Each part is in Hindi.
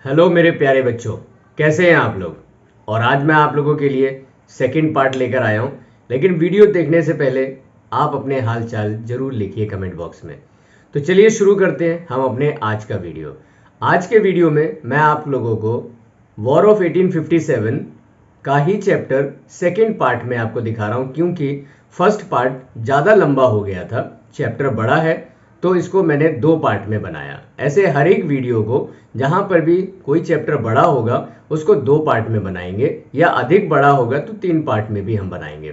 हेलो मेरे प्यारे बच्चों, कैसे हैं आप लोग। और आज मैं आप लोगों के लिए सेकंड पार्ट लेकर आया हूं। लेकिन वीडियो देखने से पहले आप अपने हाल चाल जरूर लिखिए कमेंट बॉक्स में। तो चलिए शुरू करते हैं हम अपने आज का वीडियो। आज के वीडियो में मैं आप लोगों को वॉर ऑफ 1857 का ही चैप्टर सेकंड पार्ट में आपको दिखा रहा हूं, क्योंकि फर्स्ट पार्ट ज़्यादा लंबा हो गया था, चैप्टर बड़ा है, तो इसको मैंने दो पार्ट में बनाया। ऐसे हर एक वीडियो को जहां पर भी कोई चैप्टर बड़ा होगा उसको दो पार्ट में बनाएंगे, या अधिक बड़ा होगा तो तीन पार्ट में भी हम बनाएंगे।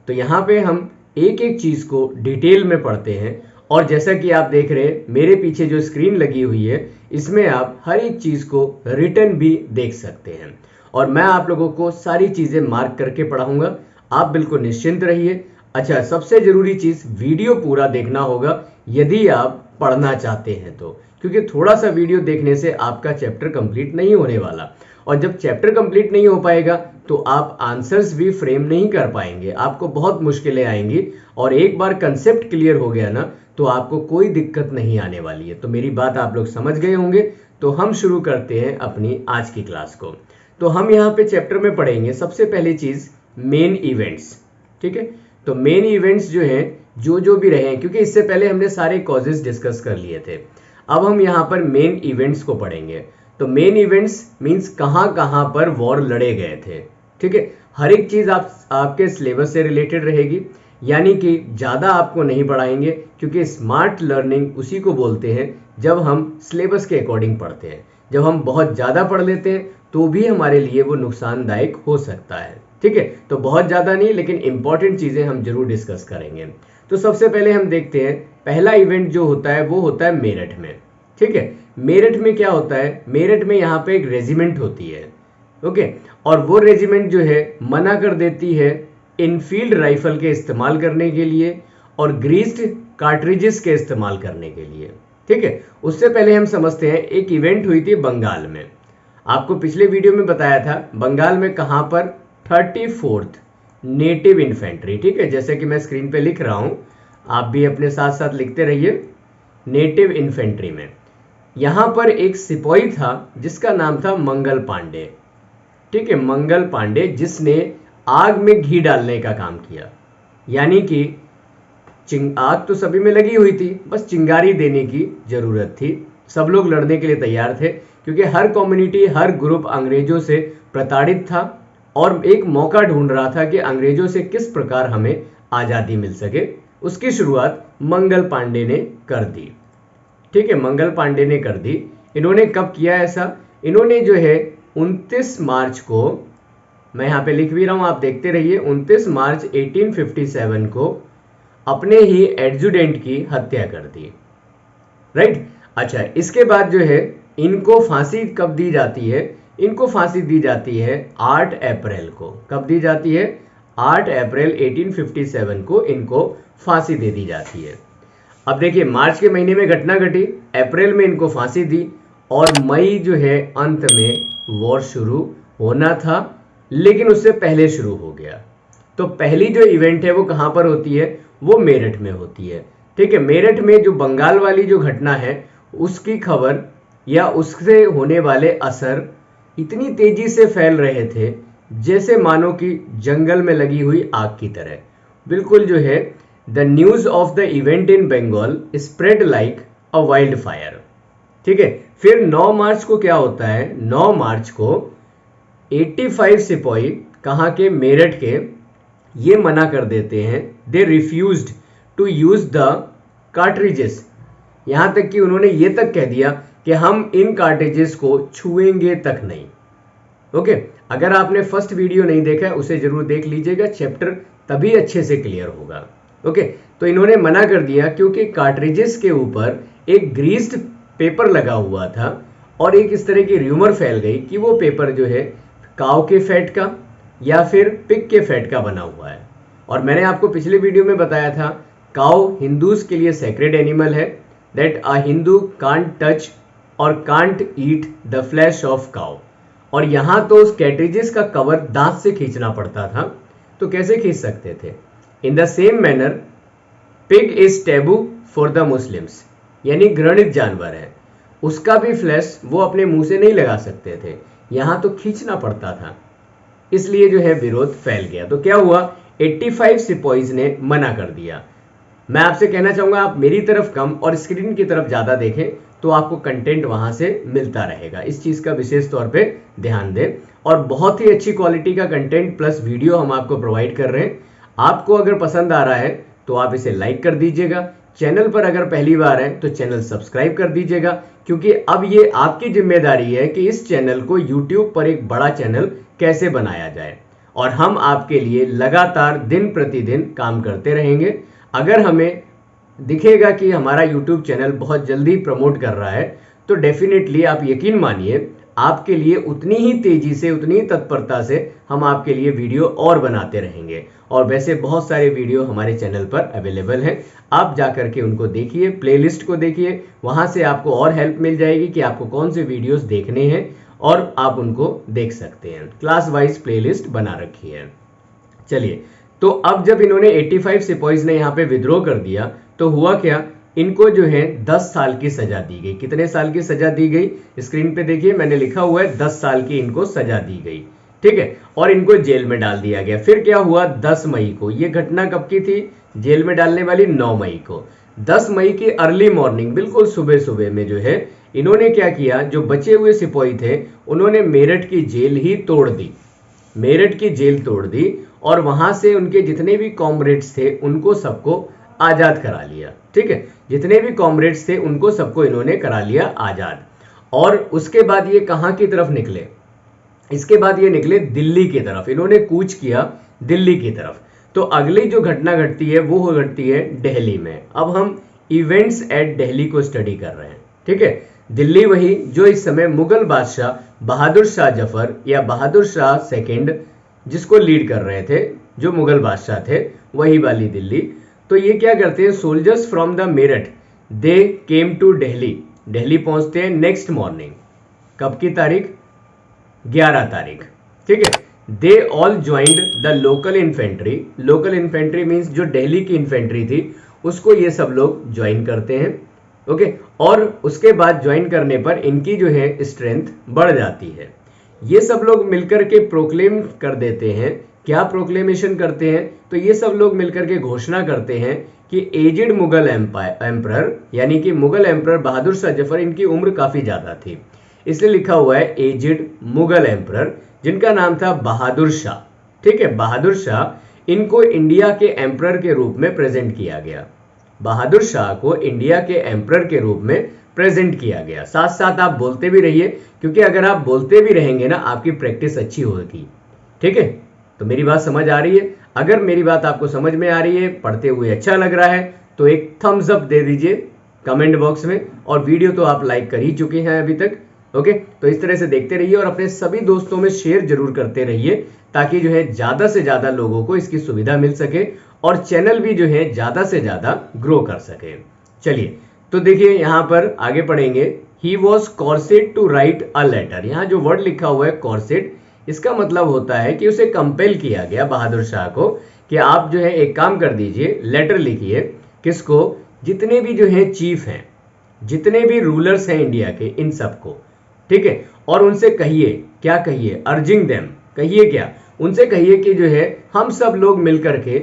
तो यहाँ पे हम एक एक चीज़ को डिटेल में पढ़ते हैं। और जैसा कि आप देख रहे हैं मेरे पीछे जो स्क्रीन लगी हुई है, इसमें आप हर एक चीज़ को रिटन भी देख सकते हैं। और मैं आप लोगों को सारी चीज़ें मार्क करके पढ़ाऊंगा, आप बिल्कुल निश्चिंत रहिए। अच्छा, सबसे जरूरी चीज़ वीडियो पूरा देखना होगा यदि आप पढ़ना चाहते हैं तो, क्योंकि थोड़ा सा वीडियो देखने से आपका चैप्टर कंप्लीट नहीं होने वाला। और जब चैप्टर कंप्लीट नहीं हो पाएगा तो आप आंसर्स भी फ्रेम नहीं कर पाएंगे, आपको बहुत मुश्किलें आएंगी। और एक बार कंसेप्ट क्लियर हो गया ना तो आपको कोई दिक्कत नहीं आने वाली है। तो मेरी बात आप लोग समझ गए होंगे। तो हम शुरू करते हैं अपनी आज की क्लास को। तो हम यहाँ पे चैप्टर में पढ़ेंगे सबसे पहली चीज मेन इवेंट्स। ठीक है, तो मेन इवेंट्स जो है जो भी रहे हैं, क्योंकि इससे पहले हमने सारे कॉजेस डिस्कस कर लिए थे। अब हम यहाँ पर मेन इवेंट्स को पढ़ेंगे। तो मेन इवेंट्स मींस कहाँ कहाँ पर वॉर लड़े गए थे। ठीक है, हर एक चीज आपके सिलेबस से रिलेटेड रहेगी, यानी कि ज़्यादा आपको नहीं पढ़ाएंगे, क्योंकि स्मार्ट लर्निंग उसी को बोलते हैं जब हम सिलेबस के अकॉर्डिंग पढ़ते हैं। जब हम बहुत ज़्यादा पढ़ लेते हैं तो भी हमारे लिए वो नुकसानदायक हो सकता है। ठीक है, तो बहुत ज़्यादा नहीं, लेकिन इंपॉर्टेंट चीज़ें हम जरूर डिस्कस करेंगे। तो सबसे पहले हम देखते हैं पहला इवेंट जो होता है वो होता है मेरठ में। ठीक है, मेरठ में क्या होता है, मेरठ में यहाँ पे एक रेजिमेंट होती है। ओके, और वो रेजिमेंट जो है मना कर देती है इनफील्ड राइफल के इस्तेमाल करने के लिए और ग्रीस्ड कार्ट्रिजेस के इस्तेमाल करने के लिए। ठीक है, उससे पहले हम समझते हैं एक इवेंट हुई थी बंगाल में। आपको पिछले वीडियो में बताया था बंगाल में कहां पर 34th नेटिव इन्फेंट्री। ठीक है, जैसे कि मैं स्क्रीन पे लिख रहा हूं, आप भी अपने साथ साथ लिखते रहिए। नेटिव इन्फेंट्री में यहां पर एक सिपाही था जिसका नाम था मंगल पांडे। ठीक है, मंगल पांडे, जिसने आग में घी डालने का काम किया। यानी कि आग तो सभी में लगी हुई थी, बस चिंगारी देने की जरूरत थी। सब लोग लड़ने के लिए तैयार थे, क्योंकि हर कम्युनिटी, हर ग्रुप अंग्रेजों से प्रताड़ित था और एक मौका ढूंढ रहा था कि अंग्रेजों से किस प्रकार हमें आज़ादी मिल सके। उसकी शुरुआत मंगल पांडे ने कर दी। ठीक है, मंगल पांडे ने कर दी। इन्होंने कब किया ऐसा, इन्होंने जो है 29 मार्च को, मैं यहाँ पे लिख भी रहा हूँ, आप देखते रहिए, 29 मार्च 1857 को अपने ही एडजुटेंट की हत्या कर दी। राइट। अच्छा, इसके बाद जो है इनको फांसी कब दी जाती है, इनको फांसी दी जाती है 8 अप्रैल को। कब दी जाती है, 8 अप्रैल 1857 को इनको फांसी दे दी जाती है। अब देखिए, मार्च के महीने में घटना घटी, अप्रैल में इनको फांसी दी और मई जो है अंत में वॉर शुरू होना था, लेकिन उससे पहले शुरू हो गया। तो पहली जो इवेंट है वो कहां पर होती है, वो मेरठ में होती है। ठीक है, मेरठ में जो बंगाल वाली जो घटना है उसकी खबर या उससे होने वाले असर इतनी तेजी से फैल रहे थे जैसे मानो कि जंगल में लगी हुई आग की तरह। बिल्कुल जो है the news of the event in Bengal spread like a wild fire. ठीक है, फिर 9 मार्च को क्या होता है, 9 मार्च को 85 सिपाही कहाँ के, मेरठ के, ये मना कर देते हैं, they refused to use the cartridges. यहां तक कि उन्होंने ये तक कह दिया कि हम इन कार्ट्रिजेस को छुएंगे तक नहीं। ओके, अगर आपने फर्स्ट वीडियो नहीं देखा है उसे जरूर देख लीजिएगा, चैप्टर तभी अच्छे से क्लियर होगा। ओके, तो इन्होंने मना कर दिया क्योंकि कार्ट्रिजेस के ऊपर एक ग्रीस्ड पेपर लगा हुआ था और एक इस तरह की र्यूमर फैल गई कि वो पेपर जो है काऊ के फैट का या फिर पिग के फैट का बना हुआ है। और मैंने आपको पिछले वीडियो में बताया था काऊ हिंदूज के लिए सेक्रेड एनिमल है, that a Hindu can't touch और can't eat the flesh of cow. और यहां तो उस कैट्रिजेस का कवर दांत से खींचना पड़ता था, तो कैसे खींच सकते थे। In the same manner pig is taboo for the Muslims, यानी घृणित जानवर है। उसका भी फ्लैश वो अपने मुंह से नहीं लगा सकते थे, यहाँ तो खींचना पड़ता था। इसलिए जो है विरोध फैल गया। तो क्या हुआ, 85 सिपॉइज ने मना कर दिया। मैं आपसे कहना चाहूंगा आप मेरी तरफ कम और स्क्रीन की तरफ ज्यादा देखें तो आपको कंटेंट वहां से मिलता रहेगा। इस चीज का विशेष तौर पे ध्यान दें। और बहुत ही अच्छी क्वालिटी का कंटेंट प्लस वीडियो हम आपको प्रोवाइड कर रहे हैं। आपको अगर पसंद आ रहा है तो आप इसे लाइक कर दीजिएगा। चैनल पर अगर पहली बार है तो चैनल सब्सक्राइब कर दीजिएगा, क्योंकि अब ये आपकी जिम्मेदारी है कि इस चैनल को यूट्यूब पर एक बड़ा चैनल कैसे बनाया जाए। और हम आपके लिए लगातार दिन प्रतिदिन काम करते रहेंगे। अगर हमें दिखेगा कि हमारा यूट्यूब चैनल बहुत जल्दी प्रमोट कर रहा है तो डेफिनेटली आप यकीन मानिए आपके लिए उतनी ही तेजी से, उतनी ही तत्परता से हम आपके लिए वीडियो और बनाते रहेंगे। और वैसे बहुत सारे वीडियो हमारे चैनल पर अवेलेबल हैं, आप जाकर के उनको देखिए, प्लेलिस्ट को देखिए, वहां से आपको और हेल्प मिल जाएगी कि आपको कौन से वीडियोस देखने हैं और आप उनको देख सकते हैं। क्लास वाइज प्लेलिस्ट बना रखी है। चलिए, तो अब जब इन्होंने 85 सिपॉइज ने यहाँ पे विद्रोह कर दिया तो हुआ क्या, इनको जो है 10 साल की सजा दी गई। कितने साल की सजा दी गई, स्क्रीन पे देखिए, मैंने लिखा हुआ है 10 साल की इनको सजा दी गई। ठीक है, और इनको जेल में डाल दिया गया। फिर क्या हुआ, 10 मई को, ये घटना कब की थी, जेल में डालने वाली 9 मई को। 10 मई की अर्ली मॉर्निंग, बिल्कुल सुबह सुबह में जो है इन्होंने क्या किया, जो बचे हुए सिपाही थे उन्होंने मेरठ की जेल ही तोड़ दी। मेरठ की जेल तोड़ दी और वहां से उनके जितने भी कॉमरेड्स थे उनको सबको आजाद करा लिया। ठीक है, जितने भी कॉमरेड्स थे उनको सबको इन्होंने करा लिया आजाद। और उसके बाद ये कहां की तरफ निकले, इसके बाद ये निकले दिल्ली की तरफ। इन्होंने कूच किया दिल्ली की तरफ। तो अगली जो घटना घटती है वो घटती है दिल्ली में। अब हम इवेंट्स एट दिल्ली को स्टडी कर रहे हैं। ठीक है, दिल्ली वही जो इस समय मुगल बादशाह बहादुर शाह जफर या बहादुर शाह सेकंड जिसको लीड कर रहे थे, जो मुगल बादशाह थे, वही वाली दिल्ली। तो ये क्या करते हैं, soldiers from the Meerut they came to Delhi, Delhi पहुंचते हैं नेक्स्ट मॉर्निंग। कब की तारीख, 11 तारीख। ठीक है, they all joined the local infantry. Local infantry means जो दिल्ली की इन्फेंट्री थी उसको ये सब लोग ज्वाइन करते हैं। ओके, और उसके बाद ज्वाइन करने पर इनकी जो है स्ट्रेंथ बढ़ जाती है। ये सब लोग मिलकर के प्रोक्लेम कर देते हैं। क्या प्रोक्लेमेशन करते हैं, तो ये सब लोग मिलकर के घोषणा करते हैं कि एजिड मुगल एम्परर यानी कि मुगल एम्परर बहादुर शाह जफर, इनकी उम्र काफी ज्यादा थी, इसलिए लिखा हुआ है एजिड मुगल एम्परर, जिनका नाम था बहादुर शाह। ठीक है, बहादुर शाह, इनको इंडिया के एम्परर के रूप में प्रेजेंट किया गया। बहादुर शाह को इंडिया के एम्परर के रूप में प्रेजेंट किया गया। साथ साथ आप बोलते भी रहिए, क्योंकि अगर आप बोलते भी रहेंगे ना आपकी प्रैक्टिस अच्छी होगी। ठीक है, तो मेरी बात समझ आ रही है? अगर मेरी बात आपको समझ में आ रही है, पढ़ते हुए अच्छा लग रहा है, तो एक थम्स अप दे दीजिए कमेंट बॉक्स में। और वीडियो तो आप लाइक कर ही चुके हैं अभी तक। ओके, तो इस तरह से देखते रहिए और अपने सभी दोस्तों में शेयर जरूर करते रहिए, ताकि जो है ज्यादा से ज्यादा लोगों को इसकी सुविधा मिल सके और चैनल भी जो है ज्यादा से ज्यादा ग्रो कर सके। चलिए, तो देखिए यहां पर आगे पढ़ेंगे। He was coerced to write a letter. यहाँ जो वर्ड लिखा हुआ है कॉर्सेड, इसका मतलब होता है कि उसे कंपेल किया गया बहादुर शाह को कि आप जो है एक काम कर दीजिए, लेटर लिखिए। किसको, जितने भी जो है चीफ हैं, जितने भी रूलर्स हैं इंडिया के, इन सबको। ठीक है, और उनसे कहिए, क्या कहिए, अर्जिंग देम, कहिए क्या, उनसे कहिए कि जो है हम सब लोग मिलकर के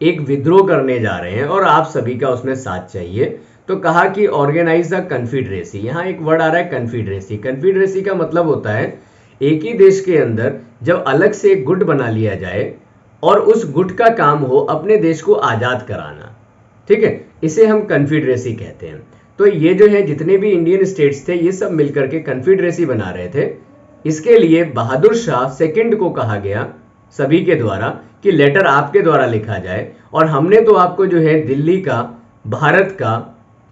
एक विद्रोह करने जा रहे हैं और आप सभी का उसमें साथ चाहिए। तो कहा कि ऑर्गेनाइज अ कन्फेडरेसी। यहाँ एक वर्ड आ रहा है कन्फेडरेसी। कन्फेडरेसी का मतलब होता है एक ही देश के अंदर जब अलग से एक गुट बना लिया जाए और उस गुट का काम हो अपने देश को आजाद कराना। ठीक है, इसे हम कन्फेडरेसी कहते हैं। तो ये जो है जितने भी इंडियन स्टेट्स थे ये सब मिलकर के कन्फेडरेसी बना रहे थे। इसके लिए बहादुर शाह सेकंड को कहा गया सभी के द्वारा कि लेटर आपके द्वारा लिखा जाए और हमने तो आपको जो है दिल्ली का, भारत का,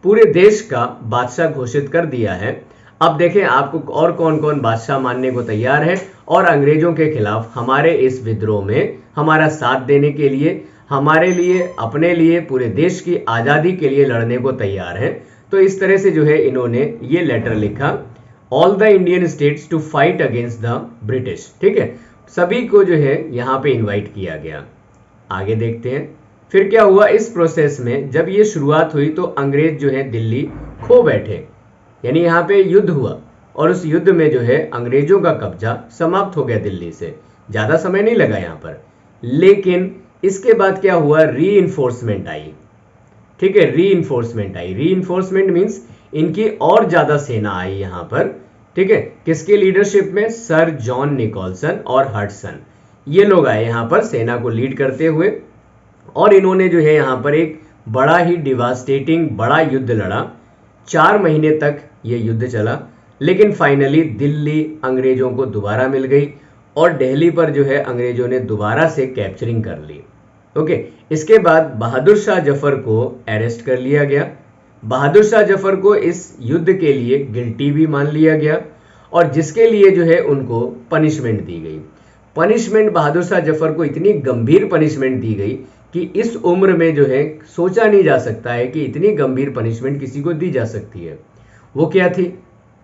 पूरे देश का बादशाह घोषित कर दिया है। अब देखें आपको और कौन कौन बादशाह मानने को तैयार है और अंग्रेजों के खिलाफ हमारे इस विद्रोह में हमारा साथ देने के लिए, हमारे लिए, अपने लिए, पूरे देश की आजादी के लिए लड़ने को तैयार हैं। तो इस तरह से जो है इन्होंने ये लेटर लिखा, all the Indian states to fight against the British. ठीक है, सभी को जो है यहाँ पे इन्वाइट किया गया। आगे देखते हैं फिर क्या हुआ इस प्रोसेस में। जब ये शुरुआत हुई तो अंग्रेज जो है दिल्ली खो बैठे। यानी यहाँ पे युद्ध हुआ और उस युद्ध में जो है अंग्रेजों का कब्जा समाप्त हो गया दिल्ली से। ज़्यादा समय नहीं लगा यहाँ पर, लेकिन इसके बाद क्या हुआ, री आई। ठीक है, री आई। री मीन्स इनकी और ज़्यादा सेना आई यहाँ पर। ठीक है, किसके लीडरशिप में, सर जॉन निकोलसन और हडसन, ये लोग आए यहाँ पर सेना को लीड करते हुए, और इन्होंने जो है यहाँ पर एक बड़ा ही डिवास्टेटिंग बड़ा युद्ध लड़ा। 4 महीने तक ये युद्ध चला, लेकिन फाइनली दिल्ली अंग्रेजों को दोबारा मिल गई और दिल्ली पर जो है अंग्रेजों ने दोबारा से कैप्चरिंग कर ली। ओके, इसके बाद बहादुर शाह जफर को अरेस्ट कर लिया गया। बहादुर शाह जफर को इस युद्ध के लिए गिल्टी भी मान लिया गया और जिसके लिए जो है उनको पनिशमेंट दी गई। पनिशमेंट बहादुर शाह जफर को इतनी गंभीर पनिशमेंट दी गई कि इस उम्र में जो है सोचा नहीं जा सकता है कि इतनी गंभीर पनिशमेंट किसी को दी जा सकती है। वो क्या थी,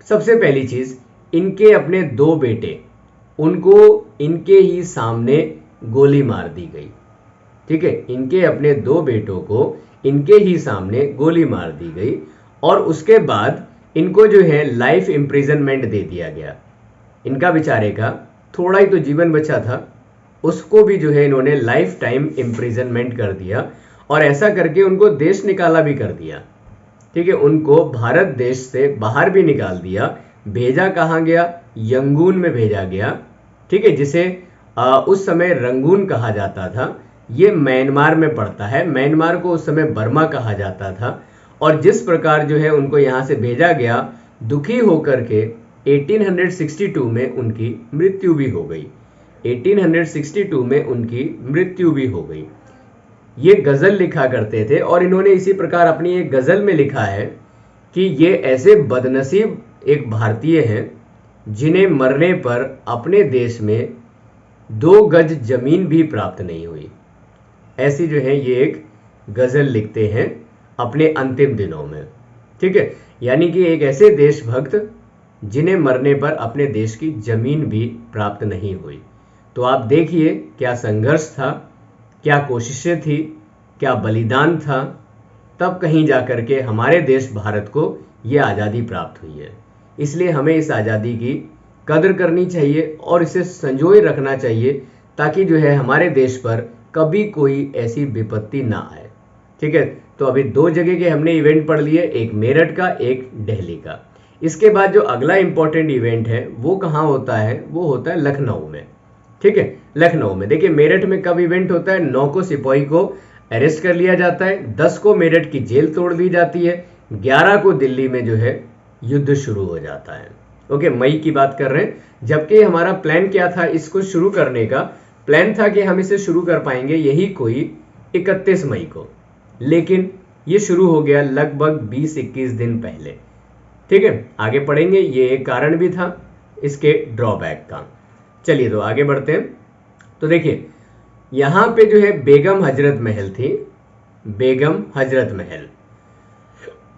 सबसे पहली चीज, इनके अपने 2 बेटे, उनको इनके ही सामने गोली मार दी गई। ठीक है, इनके अपने 2 बेटों को इनके ही सामने गोली मार दी गई और उसके बाद इनको जो है लाइफ इम्प्रिजनमेंट दे दिया गया। इनका बेचारे का थोड़ा ही तो जीवन बचा था, उसको भी जो है इन्होंने लाइफ टाइम इम्प्रिजनमेंट कर दिया और ऐसा करके उनको देश निकाला भी कर दिया। ठीक है, उनको भारत देश से बाहर भी निकाल दिया। भेजा कहाँ गया, यंगून में भेजा गया। ठीक है, जिसे उस समय रंगून कहा जाता था, ये म्यांमार में पड़ता है। म्यांमार को उस समय बर्मा कहा जाता था। और जिस प्रकार जो है उनको यहाँ से भेजा गया, दुखी होकर के 1862 में उनकी मृत्यु भी हो गई। 1862 में उनकी मृत्यु भी हो गई। ये गजल लिखा करते थे और इन्होंने इसी प्रकार अपनी एक गजल में लिखा है कि ये ऐसे बदनसीब एक भारतीय हैं जिन्हें मरने पर अपने देश में 2 गज जमीन भी प्राप्त नहीं हुई। ऐसी जो है ये एक गजल लिखते हैं अपने अंतिम दिनों में। ठीक है, यानी कि एक ऐसे देशभक्त जिन्हें मरने पर अपने देश की जमीन भी प्राप्त नहीं हुई। तो आप देखिए क्या संघर्ष था, क्या कोशिशें थी, क्या बलिदान था, तब कहीं जाकर के हमारे देश भारत को ये आज़ादी प्राप्त हुई है। इसलिए हमें इस आज़ादी की कदर करनी चाहिए और इसे संजोए रखना चाहिए ताकि जो है हमारे देश पर कभी कोई ऐसी विपत्ति ना आए। ठीक है, तो अभी 2 जगह के हमने इवेंट पढ़ लिए, एक मेरठ का, एक दिल्ली का। इसके बाद जो अगला इंपॉर्टेंट इवेंट है वो कहाँ होता है, वो होता है लखनऊ में। ठीक है, लखनऊ में देखिए मेरठ में कब इवेंट होता है, 9 को सिपाही को अरेस्ट कर लिया जाता है, 10 को मेरठ की जेल तोड़ दी जाती है, 11 को दिल्ली में जो है युद्ध शुरू हो जाता है। ओके, मई की बात कर रहे हैं, जबकि हमारा प्लान क्या था, इसको शुरू करने का प्लान था कि हम इसे शुरू कर पाएंगे यही कोई 31 मई को, लेकिन ये शुरू हो गया लगभग 20-21 दिन पहले। ठीक है, आगे पढ़ेंगे, ये एक कारण भी था इसके ड्रॉबैक का। चलिए तो आगे बढ़ते हैं। तो देखिए यहाँ पे जो है बेगम हजरत महल थी, बेगम हजरत महल,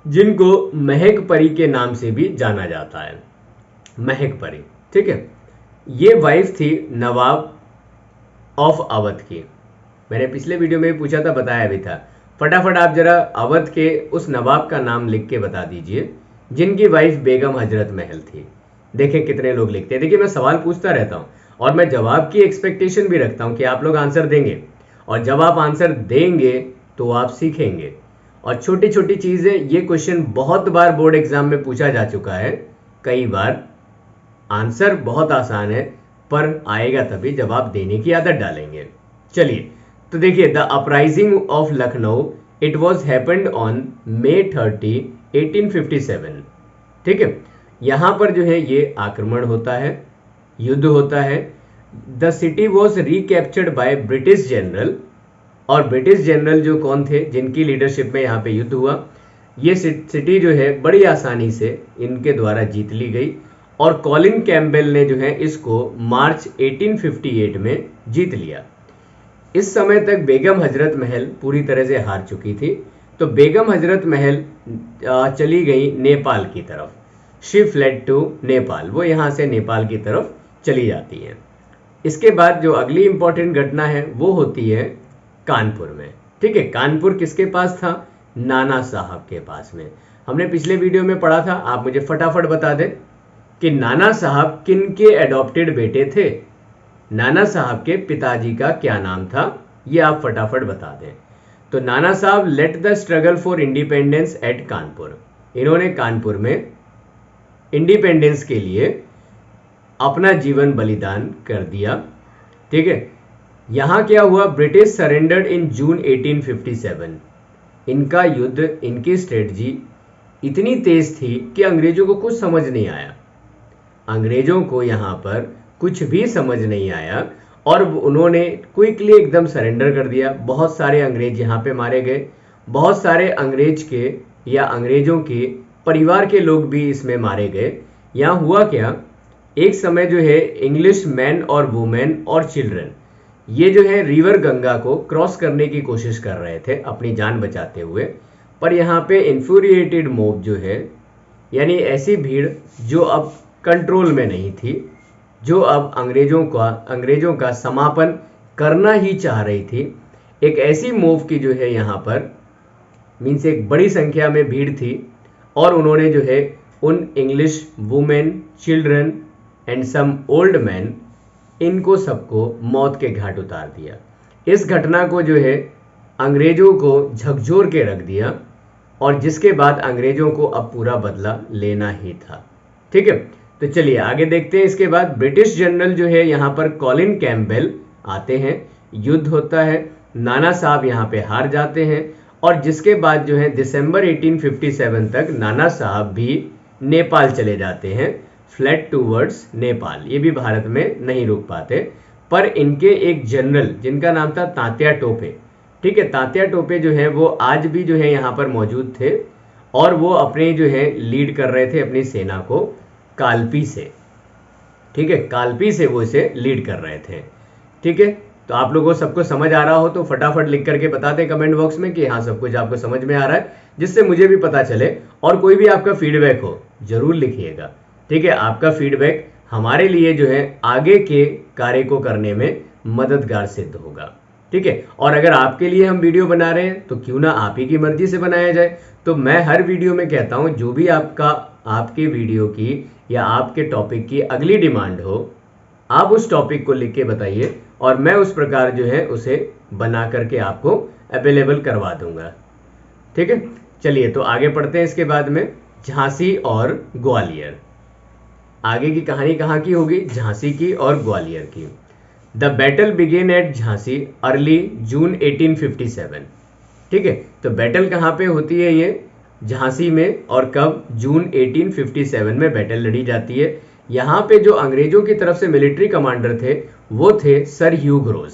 जिनको महक परी के नाम से भी जाना जाता है, महक परी। ठीक है, ये वाइफ थी नवाब ऑफ अवध की। मैंने पिछले वीडियो में पूछा था, बताया भी था। फटाफट आप जरा अवध के उस नवाब का नाम लिख के बता दीजिए जिनकी वाइफ बेगम हजरत महल थी। देखें कितने लोग लिखते हैं। देखिए मैं सवाल पूछता रहता हूँ और मैं जवाब की एक्सपेक्टेशन भी रखता हूँ कि आप लोग आंसर देंगे, और जब आप आंसर देंगे तो आप सीखेंगे। और छोटी छोटी चीजें, ये क्वेश्चन बहुत बार बोर्ड एग्जाम में पूछा जा चुका है, कई बार। आंसर बहुत आसान है पर आएगा तभी जब आप देने की आदत डालेंगे। चलिए तो देखिए, the uprising of Lucknow it was happened on May 30, 1857। ठीक है, यहां पर जो है ये आक्रमण होता है, युद्ध होता है। The city was recaptured by British general, और ब्रिटिश जनरल जो कौन थे, जिनकी लीडरशिप में यहाँ पे युद्ध हुआ, ये सिटी जो है बड़ी आसानी से इनके द्वारा जीत ली गई और कॉलिन कैम्पबेल ने जो है इसको मार्च 1858 में जीत लिया। इस समय तक बेगम हजरत महल पूरी तरह से हार चुकी थी, तो बेगम हजरत महल चली गई नेपाल की तरफ। शी फ्लेड टू नेपाल, वो यहाँ से नेपाल की तरफ चली जाती हैं। इसके बाद जो अगली इंपॉर्टेंट घटना है वो होती है कानपुर में। ठीक है, कानपुर किसके पास था, नाना साहब के पास में। हमने पिछले वीडियो में पढ़ा था, आप मुझे फटाफट बता दें कि नाना साहब किन के एडॉप्टेड बेटे थे। नाना साहब के पिताजी का क्या नाम था, ये आप फटाफट बता दें। तो Nana Sahab led the struggle for independence at Kanpur, इन्होंने कानपुर में इंडिपेंडेंस के लिए अपना जीवन बलिदान कर दिया। ठीक है, यहां क्या हुआ, ब्रिटिश सरेंडर्ड इन जून 1857। इनका युद्ध, इनकी स्ट्रेटजी इतनी तेज थी कि अंग्रेजों को कुछ समझ नहीं आया। अंग्रेजों को यहां पर कुछ भी समझ नहीं आया और उन्होंने क्विकली एकदम सरेंडर कर दिया। बहुत सारे अंग्रेज यहां पे मारे गए, बहुत सारे अंग्रेज के या अंग्रेजों के परिवार के लोग भी इसमें मारे गए। यहां हुआ क्या, एक समय जो है इंग्लिश मैन और वुमेन और चिल्ड्रन, ये जो है रिवर गंगा को क्रॉस करने की कोशिश कर रहे थे अपनी जान बचाते हुए। पर यहाँ पे इन्फ्यूरिएटेड मॉब जो है, यानी ऐसी भीड़ जो अब कंट्रोल में नहीं थी, जो अब अंग्रेजों का समापन करना ही चाह रही थी, एक ऐसी मॉब की जो है यहाँ पर मीन्स एक बड़ी संख्या में भीड़ थी और उन्होंने जो है उन English women, children and some old man, इनको सबको मौत के घाट उतार दिया। इस घटना को जो है अंग्रेजों को झकझोर के रख दिया और जिसके बाद अंग्रेजों को अब पूरा बदला लेना ही था। ठीक है, तो चलिए आगे देखते हैं। इसके बाद ब्रिटिश जनरल जो है यहाँ पर कॉलिन कैम्पबेल आते हैं, युद्ध होता है, नाना साहब यहाँ पे हार जाते हैं और जिसके बाद जो है दिसंबर 1857 तक नाना साहब भी नेपाल चले जाते हैं, फ्लैट टूवर्ड्स नेपाल। ये भी भारत में नहीं रुक पाते, पर इनके एक जनरल जिनका नाम था तात्या टोपे, ठीक है, तात्या टोपे जो है वो आज भी जो है यहाँ पर मौजूद थे और वो अपने जो है लीड कर रहे थे अपनी सेना को कालपी से। ठीक है, कालपी से वो इसे लीड कर रहे थे। ठीक है, तो आप लोगों को सबको समझ आ रहा हो तो फटाफट लिख करके बता दें कमेंट बॉक्स में कि हाँ सब कुछ आपको समझ में आ रहा है, जिससे मुझे भी पता चले। और कोई भी आपका फीडबैक हो जरूर लिखिएगा। ठीक है, आपका फीडबैक हमारे लिए जो है आगे के कार्य को करने में मददगार सिद्ध होगा। ठीक है, और अगर आपके लिए हम वीडियो बना रहे हैं तो क्यों ना आप ही की मर्जी से बनाया जाए। तो मैं हर वीडियो में कहता हूं जो भी आपके वीडियो की या आपके टॉपिक की अगली डिमांड हो, आप उस टॉपिक को लिख के बताइए और मैं उस प्रकार जो है उसे बना करके आपको अवेलेबल करवा दूंगा। ठीक है, चलिए तो आगे पढ़ते हैं। इसके बाद में झांसी और ग्वालियर, आगे की कहानी कहाँ की होगी, झांसी की और ग्वालियर की। The battle began at Jhansi early June 1857। ठीक है, तो बैटल कहाँ पे होती है, ये झांसी में, और कब, जून 1857 में बैटल लड़ी जाती है। यहाँ पे जो अंग्रेजों की तरफ से मिलिट्री कमांडर थे वो थे सर ह्यूग रोज।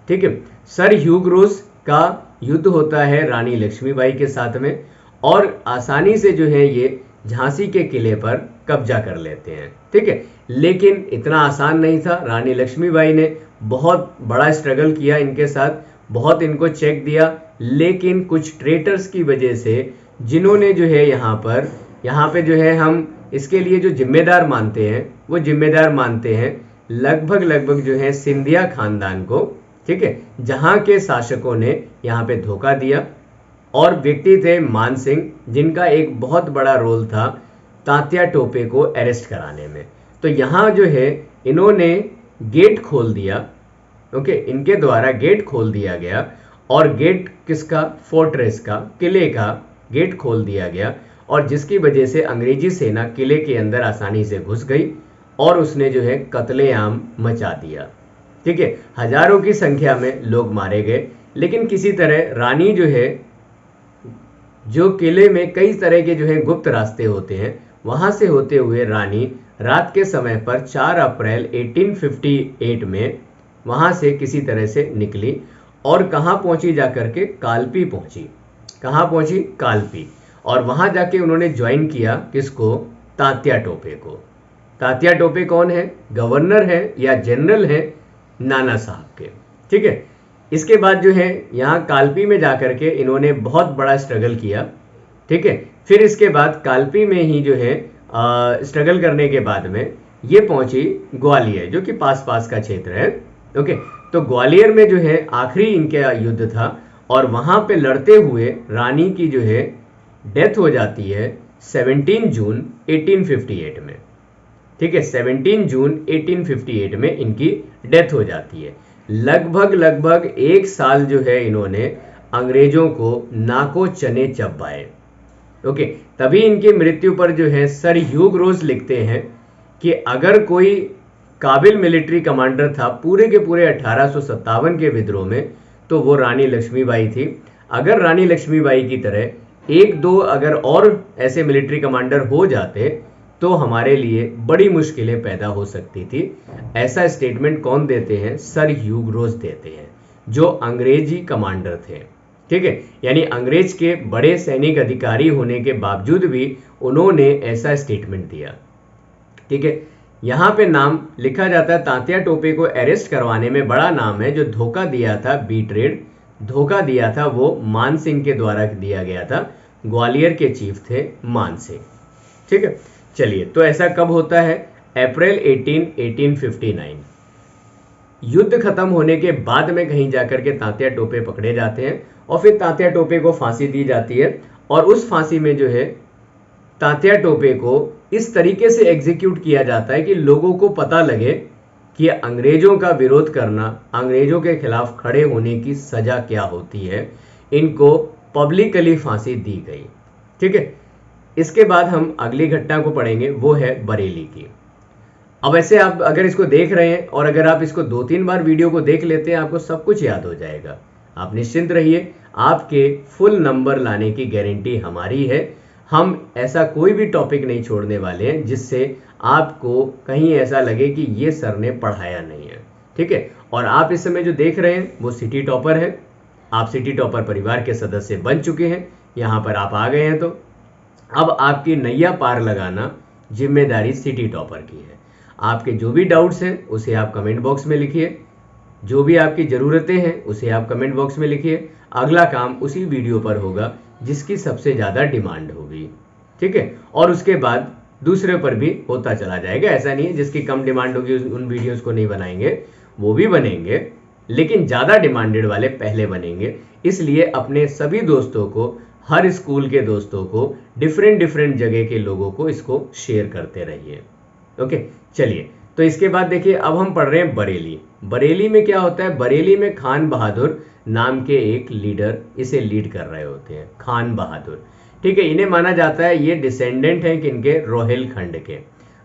ठीक है, सर ह्यूग रोज का युद्ध होता है रानी लक्ष्मीबाई के साथ में और आसानी से जो है ये झांसी के किले पर कब्जा कर लेते हैं। ठीक है, लेकिन इतना आसान नहीं था। रानी लक्ष्मीबाई ने बहुत बड़ा स्ट्रगल किया इनके साथ, बहुत इनको चेक दिया, लेकिन कुछ ट्रेटर्स की वजह से, जिन्होंने जो है यहाँ पे जो है हम इसके लिए जो जिम्मेदार मानते हैं वो जिम्मेदार मानते हैं लगभग जो है सिंधिया खानदान को। ठीक है, जहाँ के शासकों ने यहाँ पे धोखा दिया और व्यक्ति थे मान सिंह, जिनका एक बहुत बड़ा रोल था तात्या टोपे को अरेस्ट कराने में। तो यहाँ जो है इन्होंने गेट खोल दिया। ओके, इनके द्वारा गेट खोल दिया गया और गेट किसका, फोर्ट्रेस का, किले का गेट खोल दिया गया और जिसकी वजह से अंग्रेजी सेना किले के अंदर आसानी से घुस गई और उसने जो है कत्लेआम मचा दिया। ठीक है, हजारों की संख्या में लोग मारे गए, लेकिन किसी तरह रानी जो है, जो किले में कई तरह के जो है गुप्त रास्ते होते हैं, वहां से होते हुए रानी रात के समय पर 4 अप्रैल 1858 में वहां से किसी तरह से निकली और कहां पहुंची, जाकर के कालपी पहुंची। कहां पहुंची, कालपी, और वहां जाके उन्होंने ज्वाइन किया किसको, तात्या टोपे को। तात्या टोपे कौन है, गवर्नर है या जनरल है नाना साहब के। ठीक है, इसके बाद जो है यहाँ कालपी में जाकर के इन्होंने बहुत बड़ा स्ट्रगल किया। ठीक है, फिर इसके बाद कालपी में ही जो है स्ट्रगल करने के बाद में ये पहुंची ग्वालियर, जो कि पास का क्षेत्र है। ओके, तो ग्वालियर में जो है आखिरी इनका युद्ध था और वहां पे लड़ते हुए रानी की जो है डेथ हो जाती है 17 जून 1858 में। ठीक है, 17 जून 1858 में इनकी डेथ हो जाती है। लगभग एक साल जो है इन्होंने अंग्रेजों को नाको चने चबाए। ओके, तभी इनकी मृत्यु पर जो है सर ह्यूग रोज लिखते हैं कि अगर कोई काबिल मिलिट्री कमांडर था पूरे के पूरे 1857 के विद्रोह में तो वो रानी लक्ष्मीबाई थी। अगर रानी लक्ष्मीबाई की तरह एक दो अगर और ऐसे मिलिट्री कमांडर हो जाते तो हमारे लिए बड़ी मुश्किलें पैदा हो सकती थी। ऐसा स्टेटमेंट कौन देते हैं? सर ह्यूग रोज देते हैं, जो अंग्रेजी कमांडर थे। ठीक है, यानी अंग्रेज के बड़े सैनिक अधिकारी होने के बावजूद भी उन्होंने ऐसा स्टेटमेंट दिया। ठीक है, यहां पे नाम लिखा जाता है तात्या टोपे को अरेस्ट करवाने में बड़ा नाम है। जो धोखा दिया था, बीट्रेड धोखा दिया था, वो मान सिंह के द्वारा दिया गया था। ग्वालियर के चीफ थे मान सिंह। ठीक है, चलिए, तो ऐसा कब होता है? अप्रैल 1859। युद्ध खत्म होने के बाद में कहीं जाकर के तात्या टोपे पकड़े जाते हैं और फिर तात्या टोपे को फांसी दी जाती है। और उस फांसी में जो है तात्या टोपे को इस तरीके से एग्जीक्यूट किया जाता है कि लोगों को पता लगे कि अंग्रेजों का विरोध करना, अंग्रेजों के खिलाफ खड़े होने की सजा क्या होती है। इनको पब्लिकली फांसी दी गई। ठीक है, इसके बाद हम अगली घटना को पढ़ेंगे, वो है बरेली की। अब ऐसे आप अगर इसको देख रहे हैं और अगर आप इसको 2-3 बार वीडियो को देख लेते हैं, आपको सब कुछ याद हो जाएगा। आप निश्चिंत रहिए, आपके फुल नंबर लाने की गारंटी हमारी है। हम ऐसा कोई भी टॉपिक नहीं छोड़ने वाले हैं जिससे आपको कहीं ऐसा लगे कि ये सर ने पढ़ाया नहीं है। ठीक है, और आप इस समय जो देख रहे हैं वो सिटी टॉपर है। आप सिटी टॉपर परिवार के सदस्य बन चुके हैं, यहाँ पर आप आ गए हैं। तो अब आपकी नैया पार लगाना जिम्मेदारी सिटी टॉपर की है। आपके जो भी डाउट्स हैं उसे आप कमेंट बॉक्स में लिखिए, जो भी आपकी ज़रूरतें हैं उसे आप कमेंट बॉक्स में लिखिए। अगला काम उसी वीडियो पर होगा जिसकी सबसे ज़्यादा डिमांड होगी। ठीक है, और उसके बाद दूसरे पर भी होता चला जाएगा। ऐसा नहीं है जिसकी कम डिमांड होगी उन वीडियोस को नहीं बनाएंगे, वो भी बनेंगे, लेकिन ज़्यादा डिमांडेड वाले पहले बनेंगे। इसलिए अपने सभी दोस्तों को, हर स्कूल के दोस्तों को, डिफरेंट जगह के लोगों को इसको शेयर करते रहिए। ओके, चलिए, तो इसके बाद देखिए अब हम पढ़ रहे हैं बरेली। बरेली में क्या होता है? बरेली में खान बहादुर नाम के एक लीडर इसे लीड कर रहे होते हैं, खान बहादुर। ठीक है, इन्हें माना जाता है ये डिसेंडेंट हैं किनके? रोहिलखंड के।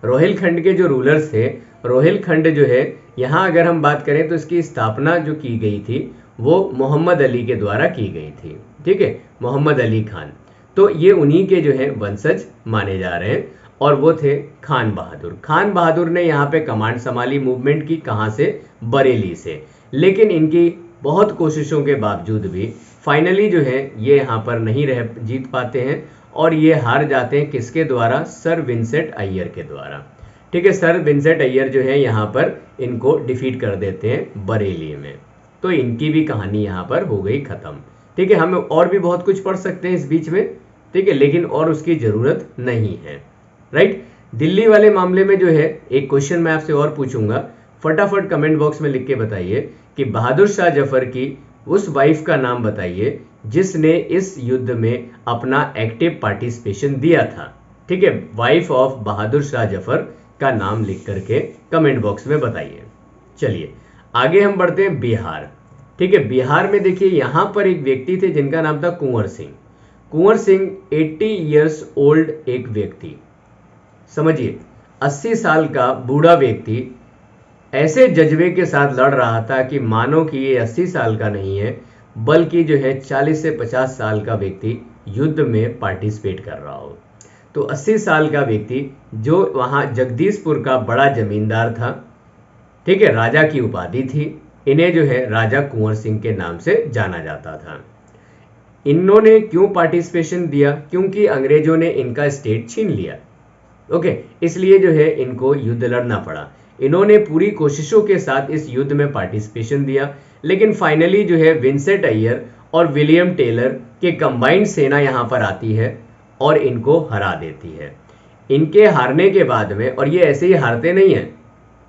रोहिलखंड के जो रूलर्स थे, रोहिलखंड जो है यहाँ अगर हम बात करें तो इसकी स्थापना जो की गई थी वो मोहम्मद अली के द्वारा की गई थी। ठीक है, मोहम्मद अली खान। तो ये उन्हीं के जो है वंशज माने जा रहे हैं और वो थे खान बहादुर। खान बहादुर ने यहाँ पे कमांड संभाली मूवमेंट की। कहाँ से? बरेली से। लेकिन इनकी बहुत कोशिशों के बावजूद भी फाइनली जो है ये यहाँ पर नहीं रह जीत पाते हैं और ये हार जाते हैं। किसके द्वारा? सर विंसेंट अय्यर के द्वारा। ठीक है, सर विंसेंट अय्यर जो है यहाँ पर इनको डिफीट कर देते हैं बरेली में। तो इनकी भी कहानी यहाँ पर हो गई खत्म। ठीक है, हम और भी बहुत कुछ पढ़ सकते हैं इस बीच में। ठीक है, लेकिन और उसकी जरूरत नहीं है। राइट, दिल्ली वाले मामले में जो है एक क्वेश्चन मैं आपसे और पूछूंगा, फटाफट कमेंट बॉक्स में लिख के बताइए कि बहादुर शाह जफर की उस वाइफ का नाम बताइए जिसने इस युद्ध में अपना एक्टिव पार्टिसिपेशन दिया था। ठीक है, वाइफ ऑफ बहादुर शाह जफर का नाम लिख करके कमेंट बॉक्स में बताइए। चलिए आगे हम बढ़ते हैं बिहार। ठीक है, बिहार में देखिए यहाँ पर एक व्यक्ति थे जिनका नाम था कुंवर सिंह। कुंवर सिंह 80 ईयर्स ओल्ड एक व्यक्ति, समझिए 80 साल का बूढ़ा व्यक्ति ऐसे जज्बे के साथ लड़ रहा था कि मानो कि ये 80 साल का नहीं है बल्कि जो है 40 से 50 साल का व्यक्ति युद्ध में पार्टिसिपेट कर रहा हो। तो 80 साल का व्यक्ति जो वहाँ जगदीशपुर का बड़ा जमींदार था। ठीक है, राजा की उपाधि थी। इन्हें जो है राजा कुंवर सिंह के नाम से जाना जाता था। इन्होंने क्यों पार्टिसिपेशन दिया? क्योंकि अंग्रेजों ने इनका स्टेट छीन लिया। ओके, इसलिए जो है इनको युद्ध लड़ना पड़ा। इन्होंने पूरी कोशिशों के साथ इस युद्ध में पार्टिसिपेशन दिया, लेकिन फाइनली जो है विंसेंट अय्यर और विलियम टेलर के कंबाइंड सेना यहाँ पर आती है और इनको हरा देती है। इनके हारने के बाद में, और ये ऐसे ही हारते नहीं हैं,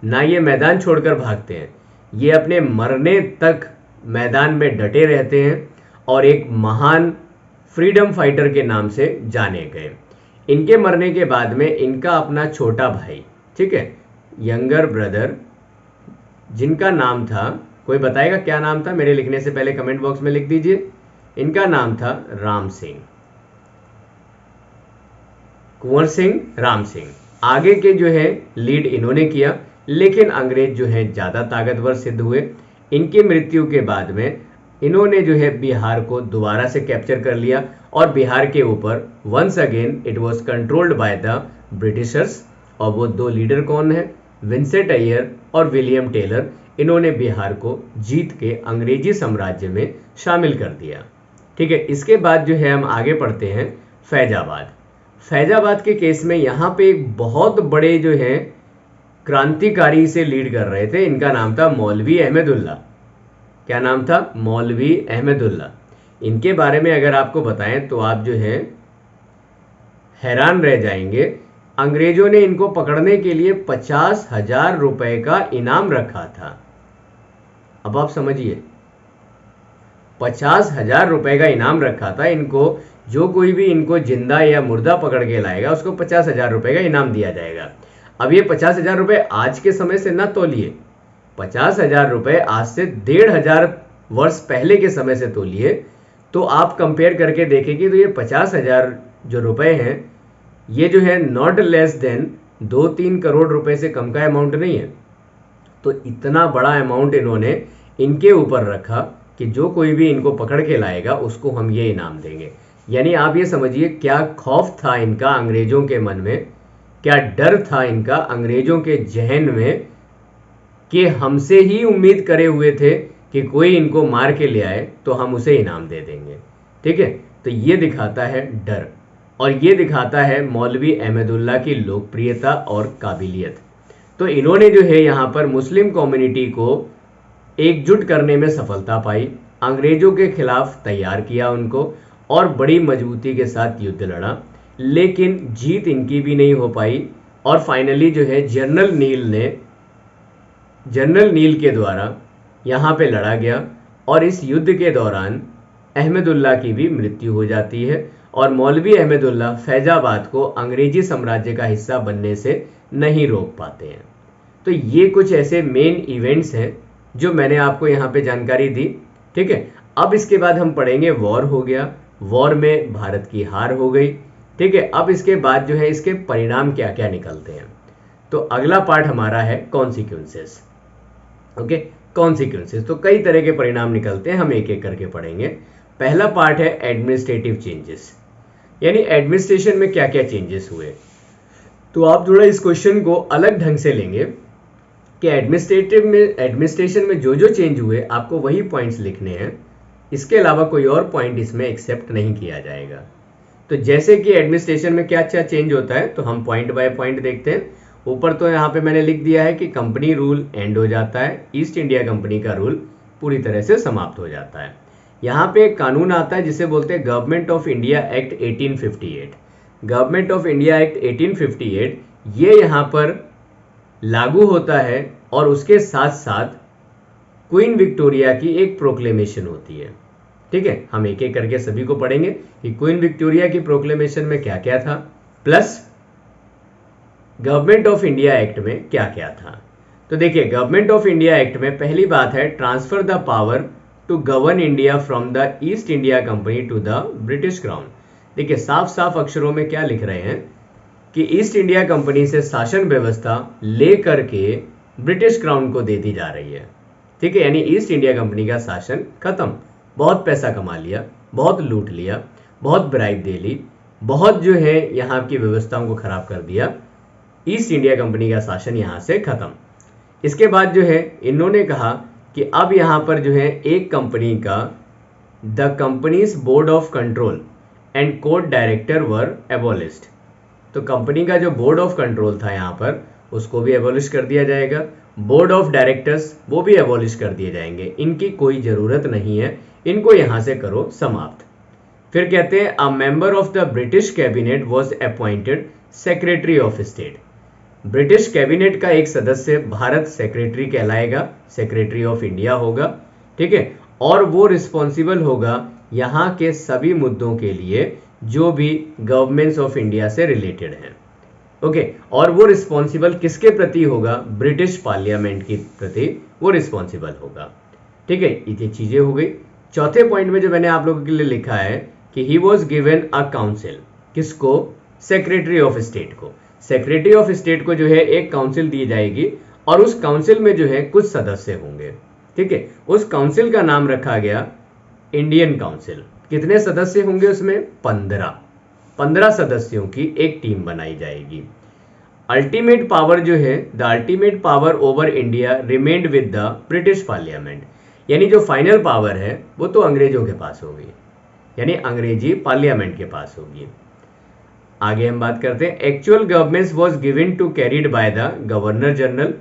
ना ये मैदान छोड़कर भागते हैं, ये अपने मरने तक मैदान में डटे रहते हैं और एक महान फ्रीडम फाइटर के नाम से जाने गए। इनके मरने के बाद में इनका अपना छोटा भाई, ठीक है, यंगर ब्रदर, जिनका नाम था, कोई बताएगा क्या नाम था? मेरे लिखने से पहले कमेंट बॉक्स में लिख दीजिए। इनका नाम था राम सिंह, कुंवर सिंह, राम सिंह। आगे के जो है लीड इन्होंने किया, लेकिन अंग्रेज जो है ज्यादा ताकतवर सिद्ध हुए। इनकी मृत्यु के बाद में इन्होंने जो है बिहार को दोबारा से कैप्चर कर लिया और बिहार के ऊपर once again it was controlled by the Britishers. और वो दो लीडर कौन है? विंसेंट अय्यर और विलियम टेलर। इन्होंने बिहार को जीत के अंग्रेजी साम्राज्य में शामिल कर दिया। ठीक है, इसके बाद जो है हम आगे पढ़ते हैं फैजाबाद। फैजाबाद के केस में यहाँ पे एक बहुत बड़े जो है क्रांतिकारी से लीड कर रहे थे। इनका नाम था मौलवी अहमदुल्ला। क्या नाम था? मौलवी अहमदुल्ला। इनके बारे में अगर आपको बताएं तो आप जो है हैरान रह जाएंगे। अंग्रेजों ने इनको पकड़ने के लिए 50,000 रुपए का इनाम रखा था। अब आप समझिए, 50,000 रुपए का इनाम रखा था इनको। जो कोई भी इनको जिंदा या मुर्दा पकड़ के लाएगा उसको 50,000 रुपए का इनाम दिया जाएगा। अब ये 50,000 रुपए आज के समय से ना तोलिए, 50,000 रुपए आज से 1,500 वर्ष पहले के समय से तोलिए, तो आप कंपेयर करके देखेंगे तो ये 50,000 जो रुपए हैं ये जो है नॉट लेस देन 2-3 करोड़ रुपए से कम का अमाउंट नहीं है। तो इतना बड़ा अमाउंट इन्होंने इनके ऊपर रखा कि जो कोई भी इनको पकड़ के लाएगा उसको हम ये इनाम देंगे। यानी आप ये समझिए क्या खौफ था इनका अंग्रेजों के मन में, क्या डर था इनका अंग्रेजों के जहन में, कि हमसे ही उम्मीद करे हुए थे कि कोई इनको मार के ले आए तो हम उसे इनाम दे देंगे। ठीक है, तो ये दिखाता है डर और ये दिखाता है मौलवी अहमदुल्ला की लोकप्रियता और काबिलियत। तो इन्होंने जो है यहाँ पर मुस्लिम कम्युनिटी को एकजुट करने में सफलता पाई, अंग्रेजों के खिलाफ तैयार किया उनको और बड़ी मजबूती के साथ युद्ध लड़ा, लेकिन जीत इनकी भी नहीं हो पाई। और फाइनली जो है जनरल नील के द्वारा यहाँ पे लड़ा गया और इस युद्ध के दौरान अहमदुल्ला की भी मृत्यु हो जाती है और मौलवी अहमदुल्ला फैजाबाद को अंग्रेजी साम्राज्य का हिस्सा बनने से नहीं रोक पाते हैं। तो ये कुछ ऐसे मेन इवेंट्स हैं जो मैंने आपको यहाँ पे जानकारी दी। ठीक है, अब इसके बाद हम पढ़ेंगे वॉर हो गया, वॉर में भारत की हार हो गई। ठीक है, अब इसके बाद जो है इसके परिणाम क्या क्या निकलते हैं। तो अगला पार्ट हमारा है कॉन्सिक्वेंसेस। ओके, कॉन्सिक्वेंसेस, तो कई तरह के परिणाम निकलते हैं, हम एक एक करके पढ़ेंगे। पहला पार्ट है एडमिनिस्ट्रेटिव चेंजेस, यानी एडमिनिस्ट्रेशन में क्या क्या चेंजेस हुए। तो आप थोड़ा इस क्वेश्चन को अलग ढंग से लेंगे कि एडमिनिस्ट्रेशन में जो जो चेंज हुए आपको वही पॉइंट्स लिखने हैं, इसके अलावा कोई और पॉइंट इसमें एक्सेप्ट नहीं किया जाएगा। तो जैसे कि एडमिनिस्ट्रेशन में क्या क्या चेंज होता है तो हम पॉइंट बाय पॉइंट देखते हैं। ऊपर तो यहाँ पे मैंने लिख दिया है कि कंपनी रूल एंड हो जाता है, ईस्ट इंडिया कंपनी का रूल पूरी तरह से समाप्त हो जाता है। यहाँ पे एक कानून आता है जिसे बोलते हैं government of India act 1858। Government of India act 1858 ये यहाँ पर लागू होता है और उसके साथ साथ क्वीन विक्टोरिया की एक प्रोक्लेमेशन होती है। ठीक है, हम एक एक करके सभी को पढ़ेंगे कि क्वीन विक्टोरिया की प्रोक्लेमेशन में क्या क्या था, plus government of India act में क्या क्या था। तो देखिए, गवर्नमेंट ऑफ इंडिया एक्ट में पहली बात है transfer the power to govern India from the East India company to the British crown. देखिए, साफ साफ अक्षरों में क्या लिख रहे हैं कि ईस्ट इंडिया कंपनी से शासन व्यवस्था लेकर के ब्रिटिश क्राउन को दे दी जा रही है। ठीक है, यानी ईस्ट इंडिया कंपनी का शासन खत्म, बहुत पैसा कमा लिया, बहुत लूट लिया, बहुत ब्राइब दे ली, बहुत जो है यहाँ की व्यवस्थाओं को खराब कर दिया। ईस्ट इंडिया कंपनी का शासन यहाँ से खत्म। इसके बाद जो है इन्होंने कहा कि अब यहाँ पर जो है एक कंपनी का the companies board of control and court director were abolished. तो कंपनी का जो बोर्ड ऑफ कंट्रोल था यहाँ पर उसको भी एबोलिश कर दिया जाएगा, बोर्ड ऑफ डायरेक्टर्स वो भी एबोलिश कर दिए जाएंगे, इनकी कोई जरूरत नहीं है, इनको यहाँ से करो समाप्त। फिर कहते हैं a member of the British cabinet was appointed secretary of state. British cabinet का एक सदस्य भारत सेक्रेटरी कहलाएगा, सेक्रेटरी ऑफ इंडिया होगा। ठीक है, और वो रिस्पॉन्सिबल होगा यहाँ के सभी मुद्दों के लिए जो भी गवर्नमेंट्स ऑफ इंडिया से रिलेटेड हैं। ओके, और वो रिस्पॉन्सिबल किसके प्रति होगा? ब्रिटिश पार्लियामेंट के प्रति वो रिस्पॉन्सिबल होगा। ठीक है, ये चीजें हो गई। चौथे पॉइंट में जो मैंने आप लोगों के लिए लिखा है कि he was given a council, किसको? सेक्रेटरी ऑफ स्टेट को। सेक्रेटरी ऑफ स्टेट को जो है एक काउंसिल दी जाएगी और उस काउंसिल में जो है कुछ सदस्य होंगे। ठीक है, उस काउंसिल का नाम रखा गया इंडियन काउंसिल। कितने सदस्य होंगे उसमें? 15 सदस्यों की एक टीम बनाई जाएगी। अल्टीमेट पावर जो है, the ultimate power over India remained with the British parliament, यानी जो फाइनल पावर है वो तो अंग्रेजों के पास होगी, यानी अंग्रेजी पार्लियामेंट के पास होगी। आगे हम बात करते हैं, actual government was given to carried by the governor general.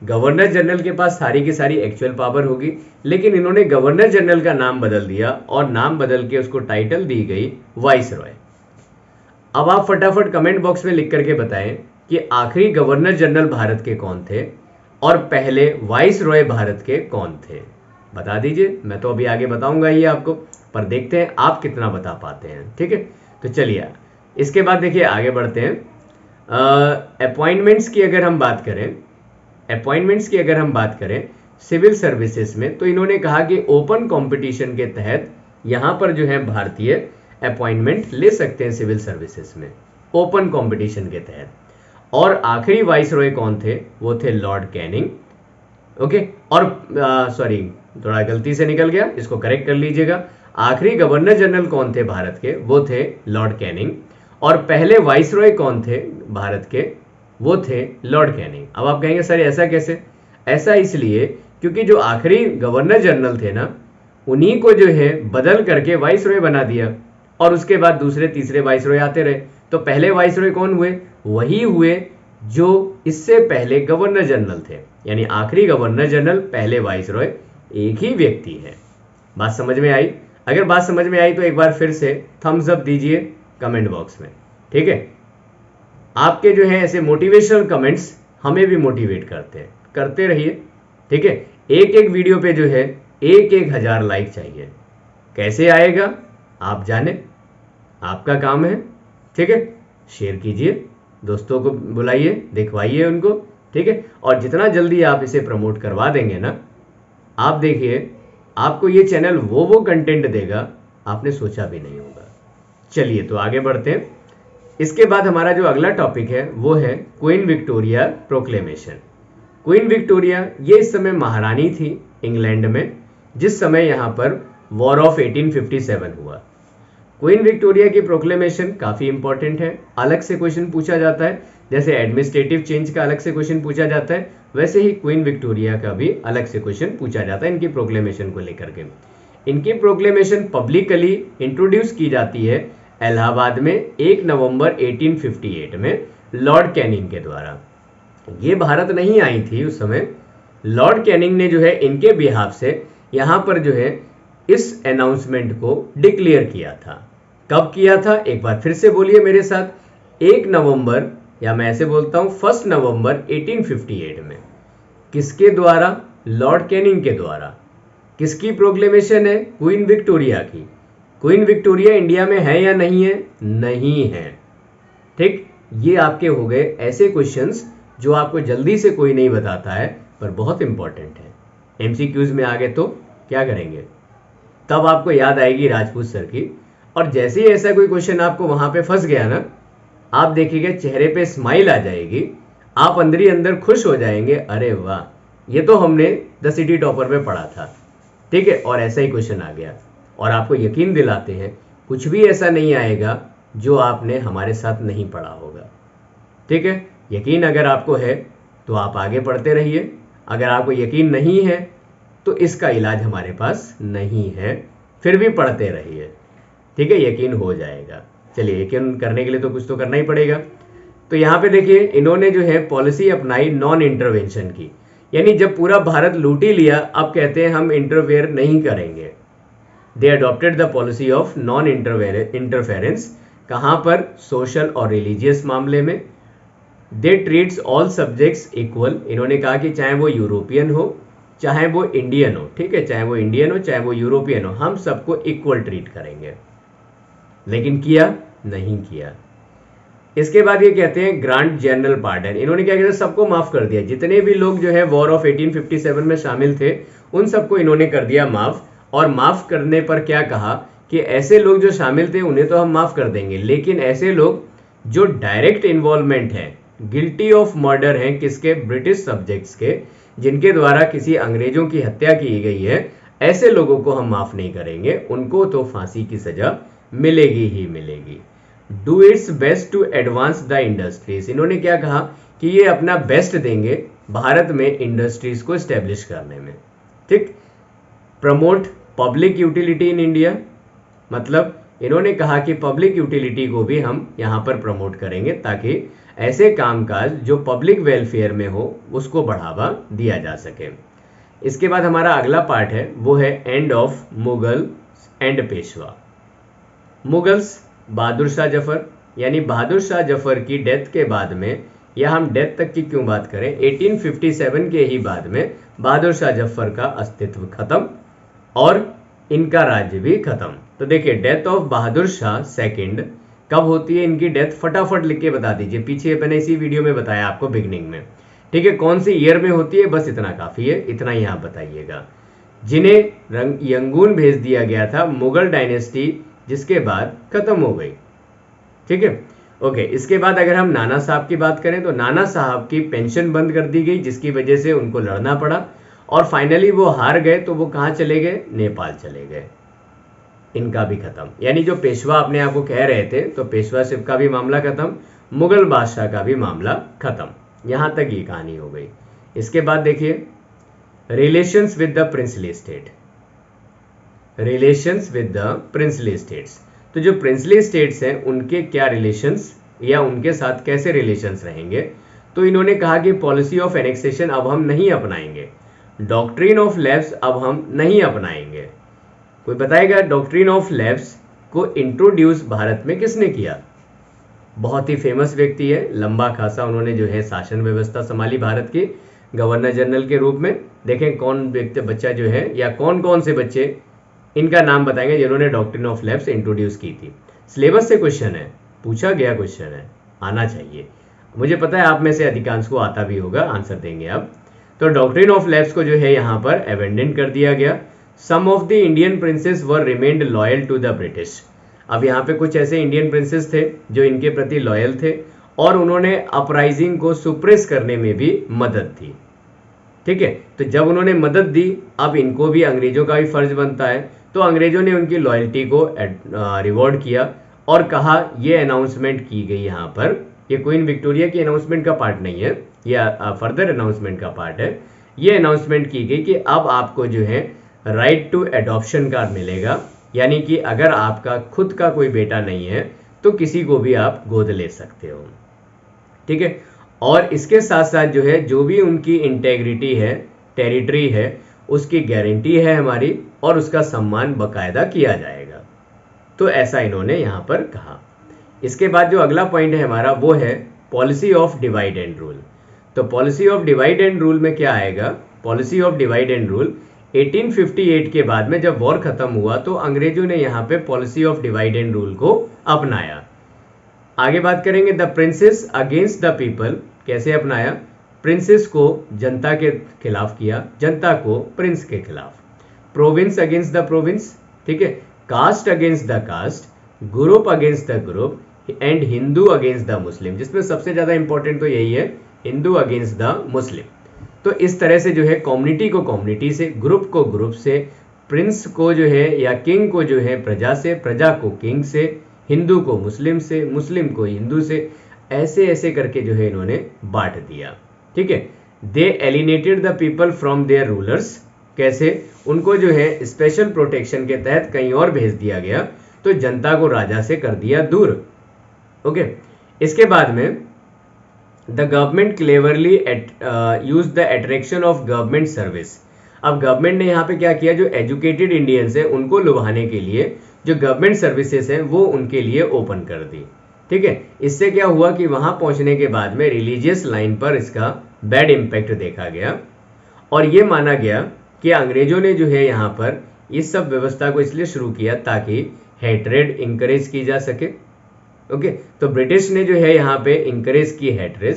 Governor general के पास सारी की सारी एक्चुअल पावर होगी, लेकिन इन्होंने गवर्नर जनरल का नाम बदल दिया और नाम बदल के उसको टाइटल दी गई वाइस रॉय। अब आप फटाफट कमेंट बॉक्स में लिख करके बताएं कि आखिरी गवर्नर जनरल भारत के कौन थे और पहले वाइस रॉय भारत के कौन थे? बता दीजिए। मैं तो अभी आगे बताऊंगा ही आपको, पर देखते हैं आप कितना बता पाते हैं। ठीक है, तो चलिए इसके बाद देखिए आगे बढ़ते हैं। अपॉइंटमेंट्स की अगर हम बात करें, सिविल सर्विसेज में, तो इन्होंने कहा कि ओपन कंपटीशन के तहत यहां पर जो है भारतीय अपॉइंटमेंट ले सकते हैं सिविल सर्विसेज में, ओपन कंपटीशन के तहत। और आखिरी वाइस रॉय कौन थे? वो थे लॉर्ड कैनिंग। ओके, और सॉरी थोड़ा गलती से निकल गया, इसको करेक्ट कर लीजिएगा। आखिरी गवर्नर जनरल कौन थे भारत के? वो थे लॉर्ड कैनिंग। और पहले वाइस रॉय कौन थे भारत के? वो थे लॉर्ड कैनिंग। अब आप कहेंगे सर ऐसा कैसे? ऐसा इसलिए क्योंकि जो आखिरी गवर्नर जनरल थे ना, उन्हीं को जो है बदल करके वाइस रॉय बना दिया और उसके बाद दूसरे तीसरे वाइस रॉय आते रहे। तो पहले वाइस रॉय कौन हुए? वही हुए जो इससे पहले गवर्नर जनरल थे, यानी आखिरी गवर्नर जनरल, पहले वाइस रॉय एक ही व्यक्ति है। बात समझ में आई? अगर बात समझ में आई तो एक बार फिर से थम्स अप दीजिए कमेंट बॉक्स में। ठीक है, आपके जो है ऐसे मोटिवेशनल कमेंट्स हमें भी मोटिवेट करते हैं, करते रहिए। ठीक है, एक एक वीडियो पे जो है 1,000 लाइक चाहिए। कैसे आएगा आप जाने, आपका काम है। ठीक है, शेयर कीजिए, दोस्तों को बुलाइए, दिखवाइए उनको। ठीक है, और जितना जल्दी आप इसे प्रमोट करवा देंगे ना, आप देखिए आपको ये चैनल वो कंटेंट देगा आपने सोचा भी नहीं होगा। चलिए तो आगे बढ़ते हैं। इसके बाद हमारा जो अगला टॉपिक है वो है queen Victoria proclamation. Queen Victoria ये इस समय महारानी थी इंग्लैंड में, जिस समय यहाँ पर वॉर ऑफ 1857 हुआ। क्वीन विक्टोरिया की प्रोक्लेमेशन काफी इंपॉर्टेंट है, अलग से क्वेश्चन पूछा जाता है। जैसे एडमिनिस्ट्रेटिव चेंज का अलग से क्वेश्चन पूछा जाता है, वैसे ही क्वीन विक्टोरिया का भी अलग से क्वेश्चन पूछा जाता है इनकी प्रोक्लेमेशन को लेकर के। इनकी प्रोक्लेमेशन पब्लिकली इंट्रोड्यूस की जाती है इलाहाबाद में 1 नवंबर 1858 में लॉर्ड कैनिंग के द्वारा। ये भारत नहीं आई थी उस समय, लॉर्ड कैनिंग ने जो है इनके बिहाफ से यहाँ पर जो है इस अनाउंसमेंट को डिक्लेयर किया था। कब किया था? एक बार फिर से बोलिए मेरे साथ, 1 नवंबर, या मैं ऐसे बोलता हूं 1 नवंबर 1858 में। किसके द्वारा? लॉर्ड कैनिंग के द्वारा। किसकी प्रोक्लेमेशन है? क्वीन विक्टोरिया की। क्वीन विक्टोरिया इंडिया में है या नहीं है? नहीं है। ठीक, ये आपके हो गए ऐसे क्वेश्चंस जो आपको जल्दी से कोई नहीं बताता है पर बहुत इंपॉर्टेंट है। एमसीक्यूज में आ गए तो क्या करेंगे? तब आपको याद आएगी राजपूत सर की, और जैसे ही ऐसा कोई क्वेश्चन आपको वहां पे फंस गया ना, आप देखिएगा चेहरे पे स्माइल आ जाएगी, आप अंदर ही अंदर खुश हो जाएंगे, अरे वाह ये तो हमने द सिटी टॉपर में पढ़ा था। ठीक है, और ऐसा ही क्वेश्चन आ गया, और आपको यकीन दिलाते हैं कुछ भी ऐसा नहीं आएगा जो आपने हमारे साथ नहीं पढ़ा होगा। ठीक है, यकीन अगर आपको है तो आप आगे पढ़ते रहिए, अगर आपको यकीन नहीं है तो इसका इलाज हमारे पास नहीं है, फिर भी पढ़ते रहिए। ठीक है, यकीन हो जाएगा। चलिए, यकीन करने के लिए तो कुछ तो करना ही पड़ेगा। तो यहाँ पे देखिए इन्होंने जो है पॉलिसी अपनाई नॉन इंटरवेंशन की, यानी जब पूरा भारत लूट ही लिया, अब कहते हैं हम इंटरफेयर नहीं करेंगे। They adopted the policy of non interference. कहाँ पर? सोशल और रिलीजियस मामले में। They treats all subjects equal. इन्होंने कहा कि चाहे वो यूरोपियन हो चाहे वो इंडियन हो, ठीक है, चाहे वो इंडियन हो चाहे वो यूरोपियन हो, हम सबको इक्वल ट्रीट करेंगे। लेकिन किया नहीं किया। इसके बाद ये कहते हैं ग्रांट जनरल पार्डन। इन्होंने क्या किया, सबको माफ कर दिया। जितने भी लोग जो है वॉर ऑफ 1857 में शामिल थे उन सबको इन्होंने कर दिया माफ। और माफ करने पर क्या कहा कि ऐसे लोग जो शामिल थे उन्हें तो हम माफ कर देंगे, लेकिन ऐसे लोग जो डायरेक्ट इन्वॉल्वमेंट है, गिल्टी ऑफ मर्डर हैं, किसके, ब्रिटिश सब्जेक्ट्स के, जिनके द्वारा किसी अंग्रेजों की हत्या की गई है, ऐसे लोगों को हम माफ नहीं करेंगे, उनको तो फांसी की सजा मिलेगी ही मिलेगी। Do its best to advance the industries. इन्होंने क्या कहा कि ये अपना बेस्ट देंगे भारत में इंडस्ट्रीज को स्टैब्लिश करने में, ठीक। Promote public utility in India, मतलब इन्होंने कहा कि पब्लिक यूटिलिटी को भी हम यहां पर प्रमोट करेंगे ताकि ऐसे कामकाज जो पब्लिक वेलफेयर में हो उसको बढ़ावा दिया जा सके। इसके बाद हमारा अगला पार्ट है वो है end of Mughal and Peshwa. Mughals, Bahadur Shah Zafar, यानी बहादुर शाह जफर की डेथ के बाद में, या हम डेथ तक की क्यों बात करें, 1857 के ही बाद में बहादुर शाह जफर का अस्तित्व खत्म और इनका राज्य भी खत्म। तो देखिए death of Bahadur Shah second कब होती है, इनकी डेथ फटाफट लिख के बता दीजिए, पीछे मैंने इसी वीडियो में बताया आपको बिगनिंग में, ठीक है, कौन सी ईयर में होती है, बस इतना काफी है, इतना ही आप बताइएगा। जिन्हें यंगून भेज दिया गया था, मुगल डायनेस्टी जिसके बाद खत्म हो गई, ठीक है, ओके। इसके बाद अगर हम नाना साहब की बात करें तो नाना साहब की पेंशन बंद कर दी गई जिसकी वजह से उनको लड़ना पड़ा और फाइनली वो हार गए, तो वो कहां चले गए, नेपाल चले गए, इनका भी खत्म। यानी जो पेशवा अपने आप को कह रहे थे, तो पेशवाशिप का भी मामला खत्म, मुगल बादशाह का भी मामला खत्म, यहां तक ये कहानी हो गई। इसके बाद देखिए relations with the princely state, relations with the princely states. तो जो प्रिंसली स्टेट्स हैं उनके क्या रिलेशंस या उनके साथ कैसे रिलेशंस रहेंगे, तो इन्होंने कहा कि पॉलिसी ऑफ एनेक्सेशन अब हम नहीं अपनाएंगे, डॉक्ट्रिन ऑफ लैप्स अब हम नहीं अपनाएंगे। कोई बताएगा डॉक्ट्रिन ऑफ लैप्स को इंट्रोड्यूस भारत में किसने किया? बहुत ही फेमस व्यक्ति है, लंबा खासा उन्होंने जो है शासन व्यवस्था संभाली भारत की गवर्नर जनरल के रूप में। देखें कौन व्यक्ति बच्चा जो है या कौन कौन से बच्चे इनका नाम बताएंगे जिन्होंने डॉक्ट्रिन ऑफ लैप्स इंट्रोड्यूस की थी। सिलेबस से क्वेश्चन है, पूछा गया क्वेश्चन है, आना चाहिए। मुझे पता है आप में से अधिकांश को आता भी होगा, आंसर देंगे आप। तो डॉक्ट्रिन ऑफ लैप्स को जो है यहाँ पर एबेंडन कर दिया गया। Some of the Indian princes were remained loyal to the British. अब यहाँ पे कुछ ऐसे इंडियन प्रिंसेस थे जो इनके प्रति लॉयल थे और उन्होंने अपराइजिंग को सुप्रेस करने में भी मदद दी, ठीक है। तो जब उन्होंने मदद दी, अब इनको भी अंग्रेजों का भी फर्ज बनता है, तो अंग्रेजों ने उनकी लॉयल्टी को रिवॉर्ड किया और कहा, ये अनाउंसमेंट की गई यहाँ पर, ये क्वीन विक्टोरिया की अनाउंसमेंट का पार्ट नहीं है, यह फर्दर अनाउंसमेंट का पार्ट है। ये अनाउंसमेंट की गई कि अब आपको जो है राइट टू एडॉप्शन कार्ड मिलेगा, यानी कि अगर आपका खुद का कोई बेटा नहीं है तो किसी को भी आप गोद ले सकते हो, ठीक है। और इसके साथ साथ जो है जो भी उनकी इंटेग्रिटी है, टेरिटरी है, उसकी गारंटी है हमारी और उसका सम्मान बकायदा किया जाएगा। तो ऐसा इन्होंने यहाँ पर कहा। इसके बाद जो अगला पॉइंट है हमारा वो है policy of divide and rule. तो policy of divide and rule में क्या आएगा? Policy of divide and rule 1858 के बाद में जब वॉर खत्म हुआ तो अंग्रेजों ने यहाँ पे policy of divide and rule को अपनाया। आगे बात करेंगे the princess against the people, कैसे अपनाया? प्रिंसेस को जनता के खिलाफ किया, जनता को प्रिंस के खिलाफ। प्रोविंस अगेंस्ट द प्रोविंस, ठीक है। Caste against the caste, group against the group and Hindu against the Muslim, जिसमें सबसे ज्यादा इंपॉर्टेंट तो यही है, हिंदू अगेंस्ट द मुस्लिम। तो इस तरह से जो है कम्युनिटी को कम्युनिटी से, ग्रुप को ग्रुप से, प्रिंस को जो है या किंग को जो है प्रजा से, प्रजा को किंग से, हिंदू को मुस्लिम से, मुस्लिम को हिंदू से, ऐसे ऐसे करके जो है इन्होंने बांट दिया, ठीक है। They alienated the people from their rulers, कैसे? उनको जो है स्पेशल प्रोटेक्शन के तहत कहीं और भेज दिया गया, तो जनता को राजा से कर दिया दूर, ओके। इसके बाद में the government cleverly use the attraction of government service. अब गवर्नमेंट ने यहाँ पे क्या किया? जो एजुकेटेड इंडियंस है उनको लुभाने के लिए जो गवर्नमेंट सर्विसेज हैं वो उनके लिए ओपन कर दी, ठीक है। इससे क्या हुआ कि वहां पहुंचने के बाद में रिलीजियस लाइन पर इसका बैड इम्पैक्ट देखा गया और ये माना गया कि अंग्रेजों ने जो है यहाँ पर इस सब व्यवस्था को इसलिए शुरू किया ताकि हेट्रेड इंकरेज की जा सके। ओके, तो ब्रिटिश ने जो है यहाँ पे इंकरेज की hatred,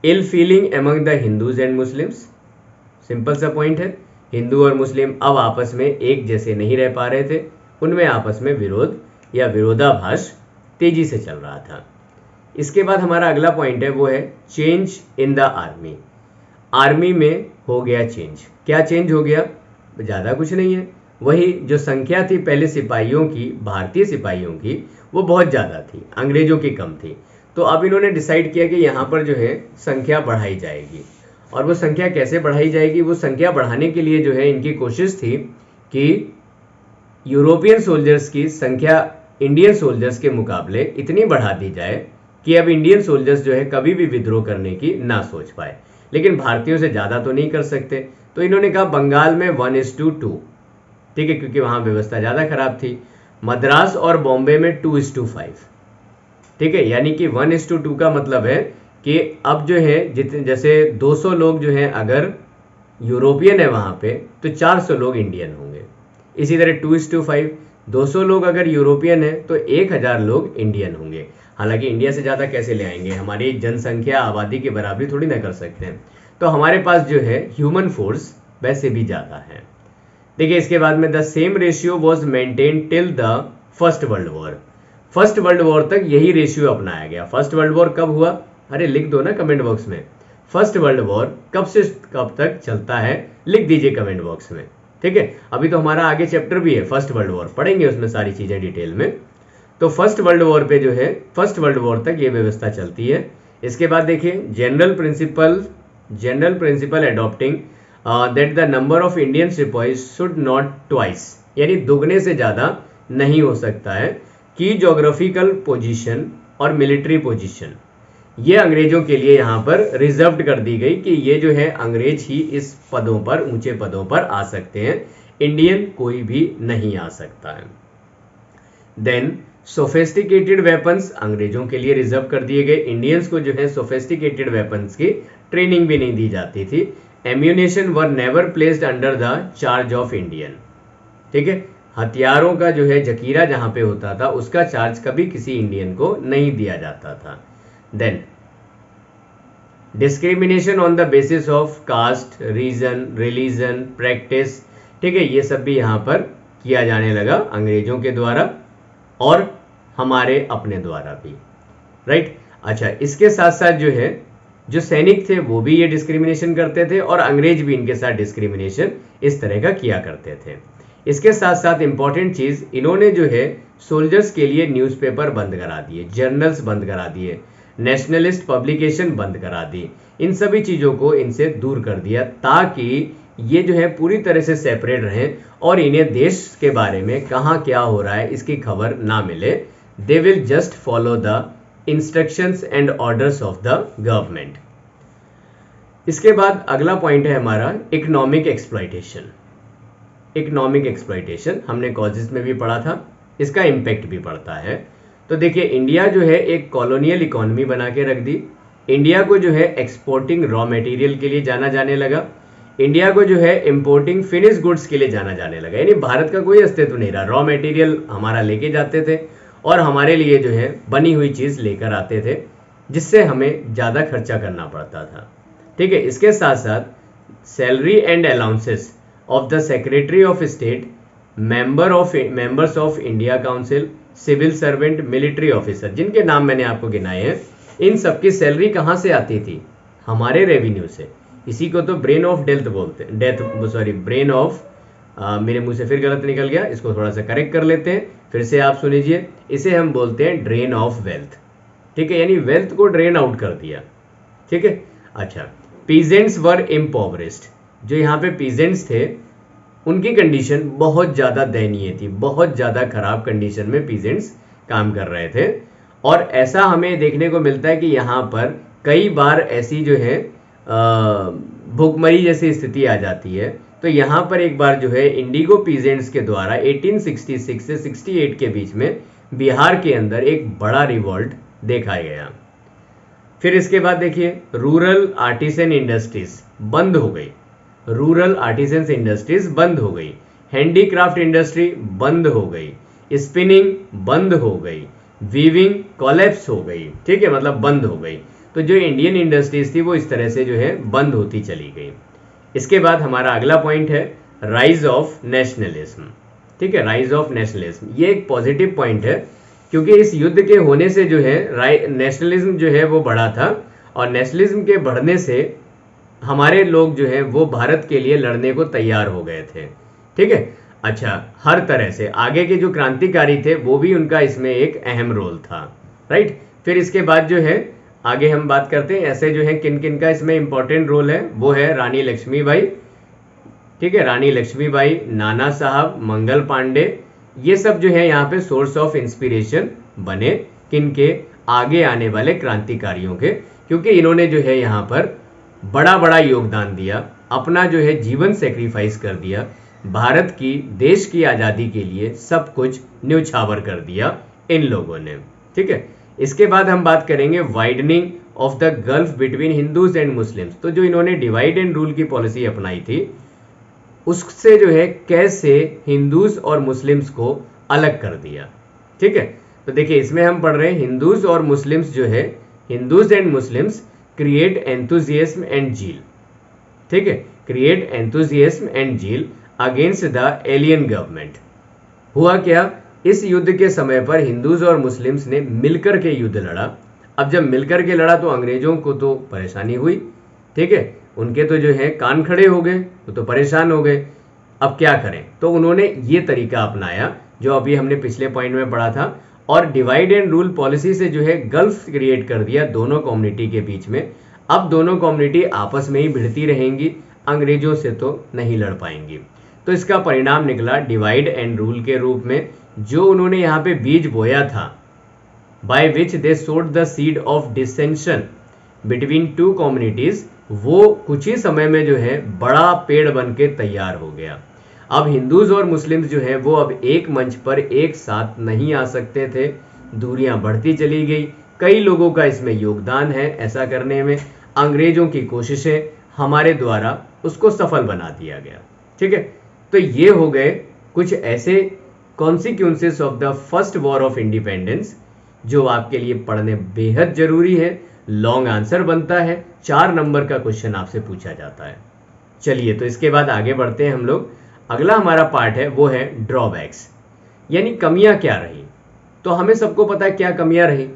ill feeling among the Hindus and Muslims. Simple सा पॉइंट है, हिंदू और मुस्लिम अब आपस में एक जैसे नहीं रह पा रहे थे, उनमें आपस में विरोध या विरोधाभास तेजी से चल रहा था। इसके बाद हमारा अगला पॉइंट है वो है change in the army. Army में हो गया चेंज। क्या चेंज हो गया? ज़्यादा कुछ नहीं है, वही जो संख्या थी पहले सिपाहियों की, भारतीय सिपाहियों की, वो बहुत ज़्यादा थी, अंग्रेजों की कम थी। तो अब इन्होंने डिसाइड किया कि यहाँ पर जो है संख्या बढ़ाई जाएगी। और वो संख्या कैसे बढ़ाई जाएगी? वो संख्या बढ़ाने के लिए जो है इनकी कोशिश थी कि यूरोपियन सोल्जर्स की संख्या इंडियन सोल्जर्स के मुकाबले इतनी बढ़ा दी जाए कि अब इंडियन सोल्जर्स जो है कभी भी विद्रोह करने की ना सोच पाए। लेकिन भारतीयों से ज़्यादा तो नहीं कर सकते, तो इन्होंने कहा बंगाल में 1:2, ठीक है, क्योंकि वहाँ व्यवस्था ज़्यादा खराब थी। मद्रास और बॉम्बे में 2:5, ठीक है, यानी कि 1:2 का मतलब है कि अब जो है जितने जैसे 200 लोग जो हैं अगर यूरोपियन है वहाँ पे, तो 400 लोग इंडियन होंगे। इसी तरह 2:5, 200 लोग अगर यूरोपियन है तो 1000 लोग इंडियन होंगे। हालांकि इंडिया से ज़्यादा कैसे ले आएंगे, हमारी जनसंख्या आबादी की बराबरी थोड़ी ना कर सकते हैं, तो हमारे पास जो है ह्यूमन फोर्स वैसे भी ज़्यादा है। देखिए इसके बाद में the same ratio was maintain till the first world war. First world war तक यही रेशियो अपनाया गया। फर्स्ट वर्ल्ड वॉर कब हुआ? अरे लिख दो ना कमेंट बॉक्स में। फर्स्ट वर्ल्ड वॉर कब से कब तक चलता है, लिख दीजिए कमेंट बॉक्स में, ठीक है। अभी तो हमारा आगे चैप्टर भी है फर्स्ट वर्ल्ड वॉर, पढ़ेंगे उसमें सारी चीज़ें डिटेल में। तो फर्स्ट वर्ल्ड वॉर पे जो है फर्स्ट वर्ल्ड वॉर तक ये व्यवस्था चलती है। इसके बाद देखिए general principle adopting that the number of Indian sipahis should not twice, यानी दुगने से ज़्यादा नहीं हो सकता है। की ज्योग्राफिकल पोजीशन और मिलिट्री पोजीशन ये अंग्रेजों के लिए यहाँ पर रिजर्व्ड कर दी गई कि ये जो है अंग्रेज ही इस पदों पर, ऊंचे पदों पर आ सकते हैं, इंडियन कोई भी नहीं आ सकता है। देन सोफेस्टिकेटेड वेपन्स अंग्रेजों के लिए रिजर्व कर दिए गए। इंडियंस को जो है सोफेस्टिकेटेड वेपन्स की ट्रेनिंग भी नहीं दी जाती थी। Ammunition were never placed under the charge of Indian, ठीक है, हथियारों का जो है जखीरा जहां पे होता था उसका चार्ज कभी किसी इंडियन को नहीं दिया जाता था। Then discrimination on the basis of caste, region, religion, practice, ठीक है, ये सब भी यहाँ पर किया जाने लगा अंग्रेजों के द्वारा और हमारे अपने द्वारा भी, राइट। अच्छा, इसके साथ साथ जो है जो सैनिक थे वो भी ये डिस्क्रिमिनेशन करते थे और अंग्रेज भी इनके साथ डिस्क्रिमिनेशन इस तरह का किया करते थे। इसके साथ साथ इंपॉर्टेंट चीज, इन्होंने जो है सोल्जर्स के लिए न्यूज़पेपर बंद करा दिए, जर्नल्स बंद करा दिए, नेशनलिस्ट पब्लिकेशन बंद करा दी, इन सभी चीज़ों को इनसे दूर कर दिया ताकि ये जो है पूरी तरह से सेपरेट रहें और इन्हें देश के बारे में कहाँ क्या हो रहा है इसकी खबर ना मिले। They will just follow the instructions and orders of the government. इसके बाद अगला पॉइंट है हमारा इकोनॉमिक एक्सप्लॉयटेशन। इकोनॉमिक एक्सप्लॉयटेशन हमने कॉजेस में भी पढ़ा था, इसका इम्पैक्ट भी पड़ता है। तो देखिए इंडिया जो है एक कॉलोनियल इकोनॉमी बना के रख दी। इंडिया को जो है एक्सपोर्टिंग रॉ मटेरियल के लिए जाना जाने लगा। इंडिया को जो है इंपोर्टिंग फिनिश गुड्स के लिए जाना जाने लगा, यानी भारत का कोई अस्तित्व नहीं रहा। रॉ मटेरियल हमारा लेके जाते थे और हमारे लिए जो है बनी हुई चीज़ लेकर आते थे, जिससे हमें ज़्यादा खर्चा करना पड़ता था, ठीक है। इसके साथ साथ salary and allowances of the secretary of state, members of India council, civil servant, military officer, जिनके नाम मैंने आपको गिनाए हैं, इन सबकी सैलरी कहाँ से आती थी? हमारे रेवेन्यू से। इसी को तो ब्रेन ऑफ डेल्थ बोलते हैं, ब्रेन ऑफ, मेरे मुंह से फिर गलत निकल गया, इसको थोड़ा सा करेक्ट कर लेते हैं, फिर से आप सुनिए। इसे हम बोलते हैं ड्रेन ऑफ वेल्थ, ठीक है, यानी वेल्थ को ड्रेन आउट कर दिया, ठीक है। अच्छा, पीजेंट्स वर इम्पोवरिस्ड, जो यहाँ पे पीजेंट्स थे उनकी कंडीशन बहुत ज़्यादा दयनीय थी, बहुत ज़्यादा खराब कंडीशन में पीजेंट्स काम कर रहे थे। और ऐसा हमें देखने को मिलता है कि यहाँ पर कई बार ऐसी जो है भूखमरी जैसी स्थिति आ जाती है। तो यहाँ पर एक बार जो है इंडिगो पीजेंट्स के द्वारा 1866 से 68 के बीच में बिहार के अंदर एक बड़ा रिवॉल्ट देखा गया। फिर इसके बाद देखिए रूरल आर्टिसन इंडस्ट्रीज बंद हो गई। रूरल आर्टिजन्स इंडस्ट्रीज बंद हो गई, हैंडीक्राफ्ट इंडस्ट्री बंद हो गई, स्पिनिंग बंद हो गई, वीविंग कोलैप्स हो गई, ठीक है, मतलब बंद हो गई। तो जो इंडियन इंडस्ट्रीज थी वो इस तरह से जो है बंद होती चली गई। इसके बाद हमारा अगला पॉइंट है राइज ऑफ नेशनलिज्म, ठीक है, राइज ऑफ नेशनलिज्म। ये एक पॉजिटिव पॉइंट है क्योंकि इस युद्ध के होने से जो है नेशनलिज्म जो है वो बढ़ा था, और नेशनलिज्म के बढ़ने से हमारे लोग जो है वो भारत के लिए लड़ने को तैयार हो गए थे, ठीक है। अच्छा, हर तरह से आगे के जो क्रांतिकारी थे वो भी उनका इसमें एक अहम रोल था, राइट। फिर इसके बाद जो है आगे हम बात करते हैं ऐसे जो है किन किन का इसमें इंपॉर्टेंट रोल है। वो है रानी लक्ष्मीबाई, ठीक है, रानी लक्ष्मीबाई, नाना साहब, मंगल पांडे, ये सब जो है यहाँ पे सोर्स ऑफ इंस्पिरेशन बने किनके, आगे आने वाले क्रांतिकारियों के, क्योंकि इन्होंने जो है यहाँ पर बड़ा बड़ा योगदान दिया, अपना जो है जीवन सेक्रीफाइस कर दिया, भारत की देश की आज़ादी के लिए सब कुछ न्यौछावर कर दिया इन लोगों ने, ठीक है। इसके बाद हम बात करेंगे widening of the gulf between Hindus and Muslims. तो जो इन्होंने डिवाइड एंड रूल की पॉलिसी अपनाई थी उससे जो है कैसे हिंदूज और मुस्लिम्स को अलग कर दिया, ठीक है। तो देखिए इसमें हम पढ़ रहे हैं हिंदूज और मुस्लिम्स जो है, Hindus and Muslims create enthusiasm and zeal, ठीक है, create enthusiasm and zeal against the alien government. हुआ क्या, इस युद्ध के समय पर हिंदूज और मुस्लिम्स ने मिलकर के युद्ध लड़ा। अब जब मिलकर के लड़ा तो अंग्रेजों को तो परेशानी हुई, ठीक है, उनके तो जो है कान खड़े हो गए, वो तो परेशान हो गए। अब क्या करें, तो उन्होंने ये तरीका अपनाया जो अभी हमने पिछले पॉइंट में पढ़ा था, और डिवाइड एंड रूल पॉलिसी से जो है गल्फ क्रिएट कर दिया दोनों कम्युनिटी के बीच में। अब दोनों कम्युनिटी आपस में ही भिड़ती रहेंगी, अंग्रेजों से तो नहीं लड़ पाएंगी। तो इसका परिणाम निकला डिवाइड एंड रूल के रूप में, जो उन्होंने यहाँ पे बीज बोया था, बाय विच दे सोड the seed of डिसेंशन between two communities, वो कुछ ही समय में जो है बड़ा पेड़ बन के तैयार हो गया। अब हिंदूज और मुस्लिम्स जो है वो अब एक मंच पर एक साथ नहीं आ सकते थे, दूरियां बढ़ती चली गई। कई लोगों का इसमें योगदान है ऐसा करने में, अंग्रेजों की कोशिशें हमारे द्वारा उसको सफल बना दिया गया, ठीक है। तो ये हो गए कुछ ऐसे consequences of the first war of independence जो आपके लिए पढ़ने बेहद जरूरी है। लॉन्ग आंसर बनता है, 4 नंबर का क्वेश्चन आपसे पूछा जाता है। चलिए तो इसके बाद आगे बढ़ते हैं हम लोग। अगला हमारा पार्ट है वो है ड्रॉबैक्स, यानी कमियां क्या रही। तो हमें सबको पता है क्या कमियां रही,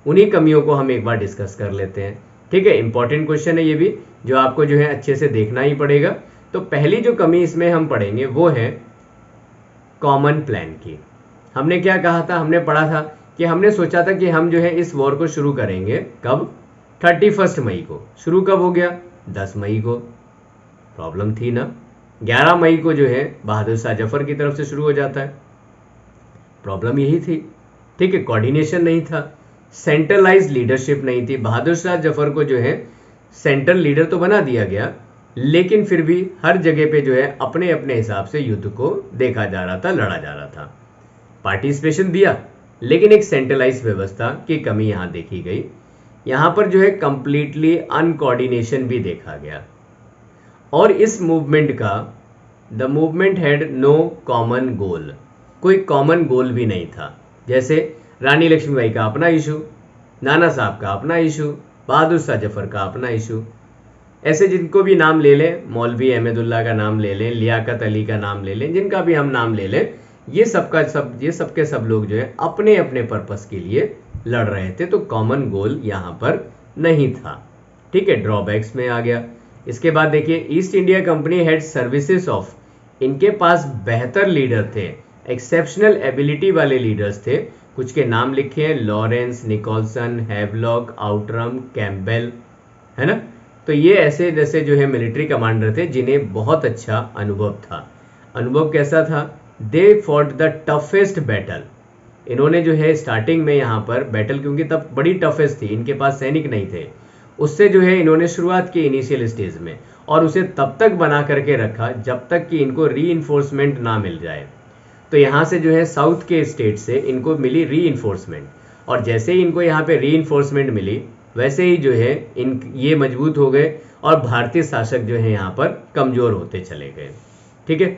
उन्हीं कमियों को हम एक बार डिस्कस कर लेते हैं, ठीक है। इंपॉर्टेंट क्वेश्चन है ये भी, जो आपको जो है अच्छे से देखना ही पड़ेगा। तो पहली जो कमी इसमें हम पढ़ेंगे वो है कॉमन प्लान की। हमने क्या कहा था, हमने पढ़ा था कि हमने सोचा था कि हम जो है इस वॉर को शुरू करेंगे कब, 31 मई को। शुरू कब हो गया, 10 मई को। प्रॉब्लम थी ना, 11 मई को जो है बहादुर शाह जफर की तरफ से शुरू हो जाता है। प्रॉब्लम यही थी, ठीक है, कोऑर्डिनेशन नहीं था, सेंट्रलाइज लीडरशिप नहीं थी। बहादुर शाह जफर को जो है सेंट्रल लीडर तो बना दिया गया, लेकिन फिर भी हर जगह पे जो है अपने अपने हिसाब से युद्ध को देखा जा रहा था, लड़ा जा रहा था। पार्टिसिपेशन दिया, लेकिन एक सेंट्रलाइज व्यवस्था की कमी यहाँ देखी गई। यहाँ पर जो है कंप्लीटली अनकोऑर्डिनेशन भी देखा गया, और इस मूवमेंट का the movement had no common goal, कोई कॉमन गोल भी नहीं था। जैसे रानी लक्ष्मीबाई का अपना इशू, नाना साहब का अपना इशू, बहादुर शाह जफर का अपना इशू, ऐसे जिनको भी नाम ले लें, मौलवी अहमदुल्ला का नाम ले लें, लियाकत अली का नाम ले लें, जिनका भी हम नाम ले लें, ये सबके सब लोग जो है अपने अपने पर्पस के लिए लड़ रहे थे। तो कॉमन गोल यहाँ पर नहीं था, ठीक है, ड्रॉबैक्स में आ गया। इसके बाद देखिए east India company had services of, इनके पास बेहतर लीडर थे, एक्सेप्शनल एबिलिटी वाले लीडर्स थे। कुछ के नाम लिखे हैं, Lawrence, Nicholson, Havelock, Outram, Campbell, है ना। तो ये ऐसे जैसे जो है मिलिट्री कमांडर थे जिन्हें बहुत अच्छा अनुभव था। अनुभव कैसा था, they fought the toughest battle. इन्होंने जो है स्टार्टिंग में यहाँ पर बैटल, क्योंकि तब बड़ी टफेस्ट थी, इनके पास सैनिक नहीं थे, उससे जो है इन्होंने शुरुआत की इनिशियल स्टेज में, और उसे तब तक बना करके रखा जब तक कि इनको री ना मिल जाए। तो यहाँ से जो है साउथ के स्टेट से इनको मिली री, और जैसे ही इनको यहाँ पे री मिली, वैसे ही जो है ये मजबूत हो गए और भारतीय शासक जो है यहाँ पर कमजोर होते चले गए। ठीक है,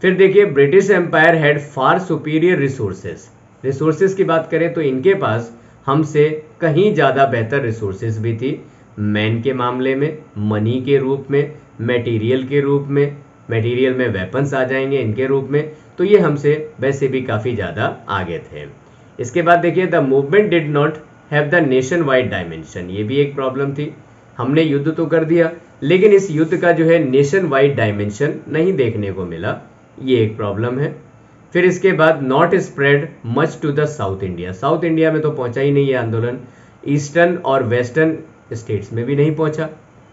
फिर देखिए British empire had far superior resources की बात करें तो इनके पास हमसे कहीं ज़्यादा बेहतर रिसोर्सेज भी थी, मैन के मामले में, मनी के रूप में, मटेरियल के रूप में, मटेरियल में वेपन्स आ जाएंगे इनके रूप में, तो ये हमसे वैसे भी काफ़ी ज़्यादा आगे थे। इसके बाद देखिए the movement did not have the nation wide dimension, ये भी एक प्रॉब्लम थी। हमने युद्ध तो कर दिया लेकिन इस युद्ध का जो है नेशन वाइड डायमेंशन नहीं देखने को मिला, ये एक प्रॉब्लम है। फिर इसके बाद not spread much to the South India, South India में तो पहुंचा ही नहीं ये आंदोलन, ईस्टर्न और वेस्टर्न स्टेट्स में भी नहीं पहुंचा।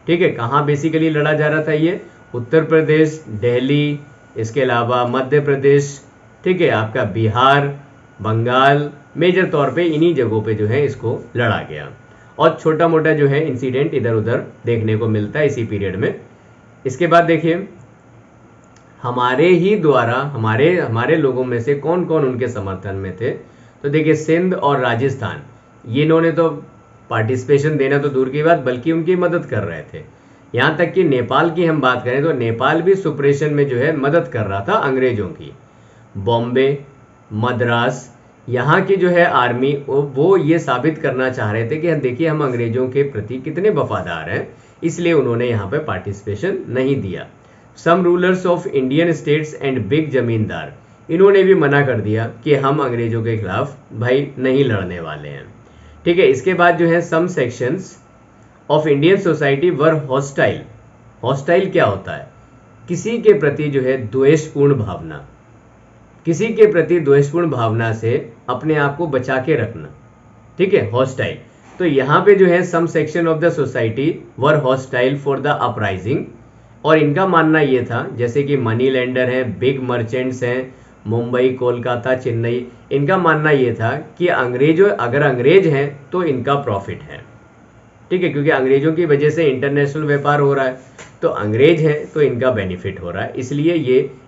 ठीक है, कहाँ बेसिकली लड़ा जा रहा था ये, उत्तर प्रदेश, दिल्ली, इसके अलावा मध्य प्रदेश, ठीक है, आपका बिहार, बंगाल, मेजर तौर पे इन्हीं जगहों पे जो है इसको लड़ा गया और छोटा मोटा जो है इंसिडेंट इधर उधर देखने को मिलता है इसी पीरियड में। इसके बाद देखिए हमारे ही द्वारा हमारे लोगों में से कौन कौन उनके समर्थन में थे, तो देखिए सिंध और राजस्थान, ये इन्होंने तो पार्टिसिपेशन देना तो दूर की बात बल्कि उनकी मदद कर रहे थे। यहाँ तक कि नेपाल की हम बात करें तो नेपाल भी सुप्रेशन में जो है मदद कर रहा था अंग्रेजों की। बॉम्बे, मद्रास, यहाँ की जो है आर्मी वो ये साबित करना चाह रहे थे कि देखिए हम अंग्रेजों के प्रति कितने वफादार हैं, इसलिए उन्होंने यहाँ पे पार्टिसिपेशन नहीं दिया। Some rulers of Indian states and big zamindar, इन्होंने भी मना कर दिया कि हम अंग्रेजों के खिलाफ भाई नहीं लड़ने वाले हैं। ठीक है, इसके बाद जो है some sections of Indian society were hostile. Hostile क्या होता है, किसी के प्रति जो है द्वेषपूर्ण भावना, किसी के प्रति द्वेषपूर्ण भावना से अपने आप को बचा के रखना। ठीक है, हॉस्टाइल। तो यहाँ पे जो है some section of the society were hostile for the uprising, और इनका मानना ये था जैसे कि मनी लेंडर हैं, बिग मर्चेंट्स हैं, मुंबई, कोलकाता, चेन्नई, इनका मानना ये था कि अगर अंग्रेज हैं तो इनका प्रॉफिट है। ठीक है, क्योंकि अंग्रेजों की वजह से इंटरनेशनल व्यापार हो रहा है, तो अंग्रेज हैं तो इनका बेनिफिट हो रहा है, इसलिए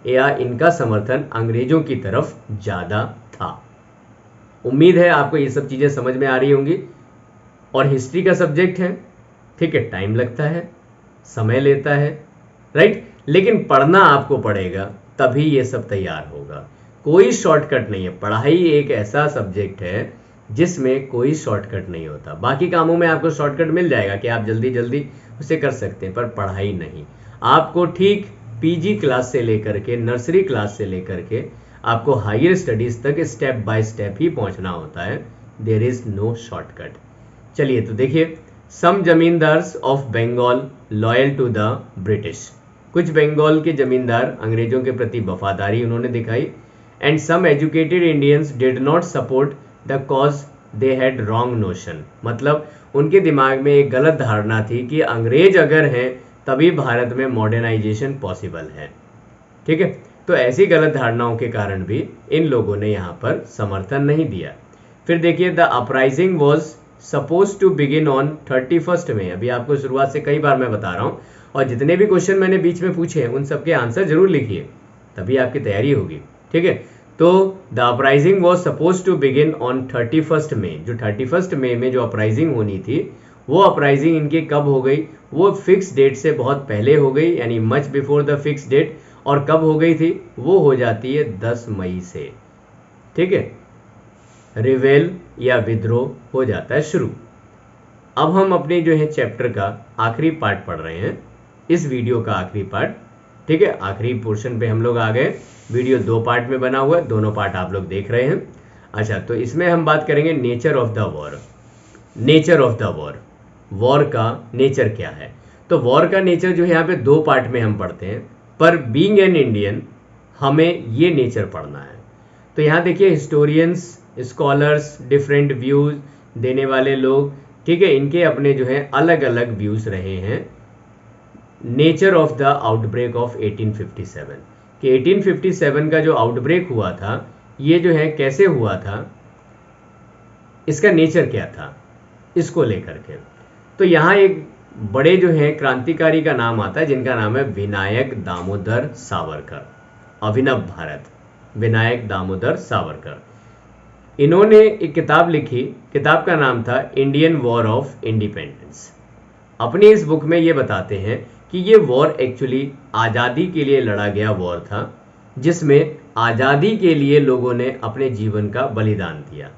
इनका समर्थन अंग्रेजों की तरफ ज़्यादा था। उम्मीद है आपको ये सब चीज़ें समझ में आ रही होंगी। और हिस्ट्री का सब्जेक्ट है, ठीक है, टाइम लगता है, समय लेता है, राइट, लेकिन पढ़ना आपको पड़ेगा तभी ये सब तैयार होगा। कोई शॉर्टकट नहीं है, पढ़ाई एक ऐसा सब्जेक्ट है जिसमें कोई शॉर्टकट नहीं होता। बाकी कामों में आपको शॉर्टकट मिल जाएगा कि आप जल्दी जल्दी उसे कर सकते हैं, पर पढ़ाई नहीं। आपको ठीक पीजी क्लास से लेकर के, नर्सरी क्लास से लेकर के आपको हायर स्टडीज तक स्टेप बाय स्टेप ही पहुंचना होता है, देयर इज नो शॉर्टकट। चलिए तो देखिए, some zamindars of Bengal loyal to the British, कुछ बंगाल के जमींदार अंग्रेजों के प्रति वफादारी उन्होंने दिखाई। And some educated Indians did not support the cause they had wrong notion, मतलब उनके दिमाग में एक गलत धारणा थी कि अंग्रेज अगर हैं तभी भारत में मॉडर्नाइजेशन पॉसिबल है। ठीक है, तो ऐसी गलत धारणाओं के कारण भी इन लोगों ने यहाँ पर समर्थन नहीं दिया। फिर देखिए the uprising was suppose to begin on 31 May, अभी आपको शुरुआत से कई बार मैं बता रहा हूँ, और जितने भी क्वेश्चन मैंने बीच में पूछे हैं उन सबके आंसर जरूर लिखिए, तभी आपकी तैयारी होगी। ठीक है, तो the uprising was suppose to begin on 31 May, जो 31 मई में जो अपराइजिंग होनी थी वो अपराइजिंग इनकी कब हो गई, वो फिक्स डेट से बहुत पहले हो गई, यानी much before the fix date. और कब हो गई थी, वो हो जाती है 10 मई से। ठीक है, रिवेल या विद्रोह हो जाता है शुरू। अब हम अपने जो है चैप्टर का आखिरी पार्ट पढ़ रहे हैं, इस वीडियो का आखिरी पार्ट। ठीक है, आखिरी पोर्शन पे हम लोग आ गए। वीडियो 2 पार्ट में बना हुआ है, दोनों पार्ट आप लोग देख रहे हैं। अच्छा, तो इसमें हम बात करेंगे nature of the war. Nature of the war, war का नेचर क्या है। तो वॉर का नेचर जो है यहाँ पे 2 पार्ट में हम पढ़ते हैं, पर बीइंग एन इंडियन हमें ये नेचर पढ़ना है। तो यहाँ देखिए हिस्टोरियंस, स्कॉलर्स, डिफरेंट व्यूज देने वाले लोग, ठीक है, इनके अपने जो है अलग अलग व्यूज रहे हैं। Nature of the outbreak of 1857, कि 1857 का जो आउटब्रेक हुआ था ये जो है कैसे हुआ था, इसका नेचर क्या था, इसको लेकर के। तो यहाँ एक बड़े जो है क्रांतिकारी का नाम आता है जिनका नाम है विनायक दामोदर सावरकर। अभिनव भारत, विनायक दामोदर सावरकर, इन्होंने एक किताब लिखी, किताब का नाम था इंडियन वॉर ऑफ इंडिपेंडेंस। अपनी इस बुक में ये बताते हैं कि ये वॉर एक्चुअली आज़ादी के लिए लड़ा गया वॉर था, जिसमें आज़ादी के लिए लोगों ने अपने जीवन का बलिदान दिया।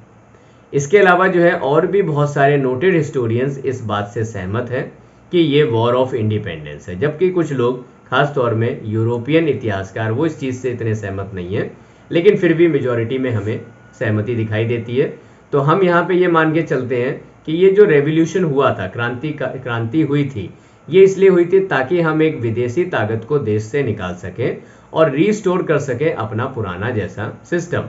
इसके अलावा जो है और भी बहुत सारे नोटेड हिस्टोरियंस इस बात से सहमत हैं कि ये वॉर ऑफ इंडिपेंडेंस है, जबकि कुछ लोग खास तौर में यूरोपियन इतिहासकार वो इस चीज़ से इतने सहमत नहीं हैं, लेकिन फिर भी मेजॉरिटी में हमें सहमति दिखाई देती है। तो हम यहाँ पे ये मान के चलते हैं कि ये जो रेवोल्यूशन हुआ था, क्रांति हुई थी, ये इसलिए हुई थी ताकि हम एक विदेशी ताकत को देश से निकाल सकें और रीस्टोर कर सकें अपना पुराना जैसा सिस्टम।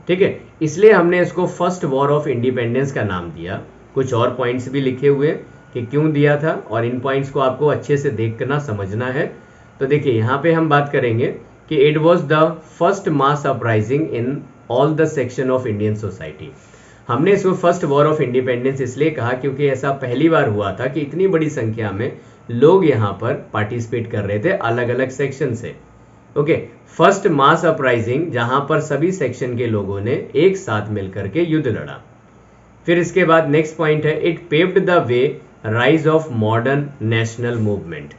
ठीक है, इसलिए हमने इसको फर्स्ट वॉर ऑफ इंडिपेंडेंस का नाम दिया। कुछ और पॉइंट्स भी लिखे हुए कि क्यों दिया था, और इन पॉइंट्स को आपको अच्छे से देखना समझना है। तो देखिए यहाँ पे हम बात करेंगे कि it was the first mass uprising in all the section of Indian society. हमने इसको फर्स्ट वॉर ऑफ इंडिपेंडेंस इसलिए कहा क्योंकि ऐसा पहली बार हुआ था कि इतनी बड़ी संख्या में लोग यहाँ पर पार्टिसिपेट कर रहे थे अलग अलग सेक्शन से। ओके, फर्स्ट मास अपराइजिंग जहां पर सभी सेक्शन के लोगों ने एक साथ मिलकर के युद्ध लड़ा। फिर इसके बाद नेक्स्ट पॉइंट है, it paved the way rise of modern national movement.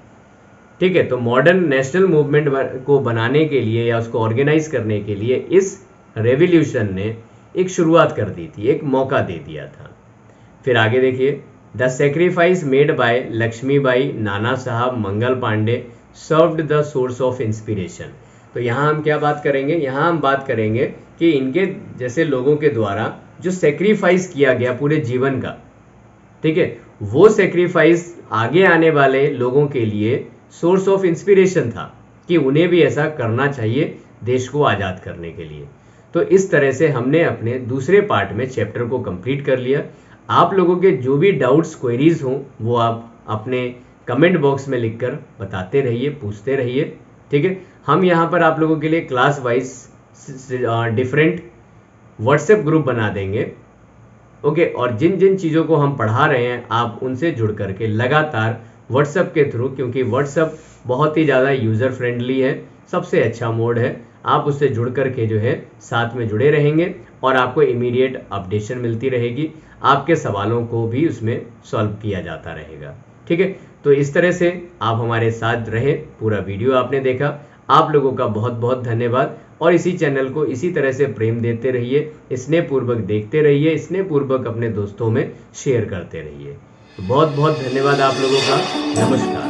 ठीक है, तो मॉडर्न नेशनल मूवमेंट को बनाने के लिए या उसको ऑर्गेनाइज करने के लिए इस रेवोल्यूशन ने एक शुरुआत कर दी थी, एक मौका दे दिया था। फिर आगे देखिए, the sacrifice made by Lakshmibai, Nana Sahib, Mangal Pandey served the source of inspiration. तो यहाँ हम क्या बात करेंगे, यहाँ हम बात करेंगे कि इनके जैसे लोगों के द्वारा जो सेक्रीफाइस किया गया पूरे जीवन का, ठीक है, वो सेक्रीफाइस आगे आने वाले लोगों के लिए सोर्स ऑफ इंस्पिरेशन था कि उन्हें भी ऐसा करना चाहिए देश को आज़ाद करने के लिए। तो इस तरह से हमने अपने दूसरे पार्ट में चैप्टर को कंप्लीट कर लिया। आप लोगों के जो भी डाउट्स, क्वेरीज हों, वो आप अपने कमेंट बॉक्स में लिखकर बताते रहिए, पूछते रहिए। ठीक है, हम यहाँ पर आप लोगों के लिए class wise different WhatsApp group बना देंगे। ओके, और जिन जिन चीज़ों को हम पढ़ा रहे हैं आप उनसे जुड़ करके लगातार व्हाट्सएप के थ्रू, क्योंकि व्हाट्सएप बहुत ही ज़्यादा यूज़र फ्रेंडली है, सबसे अच्छा मोड है, आप उससे जुड़ करके जो है साथ में जुड़े रहेंगे और आपको इमीडिएट अपडेशन मिलती रहेगी, आपके सवालों को भी उसमें सॉल्व किया जाता रहेगा। ठीक है, तो इस तरह से आप हमारे साथ रहे, पूरा वीडियो आपने देखा, आप लोगों का बहुत बहुत धन्यवाद। और इसी चैनल को इसी तरह से प्रेम देते रहिए, स्नेहपूर्वक देखते रहिए, स्नेहपूर्वक अपने दोस्तों में शेयर करते रहिए। बहुत बहुत धन्यवाद आप लोगों का। नमस्कार।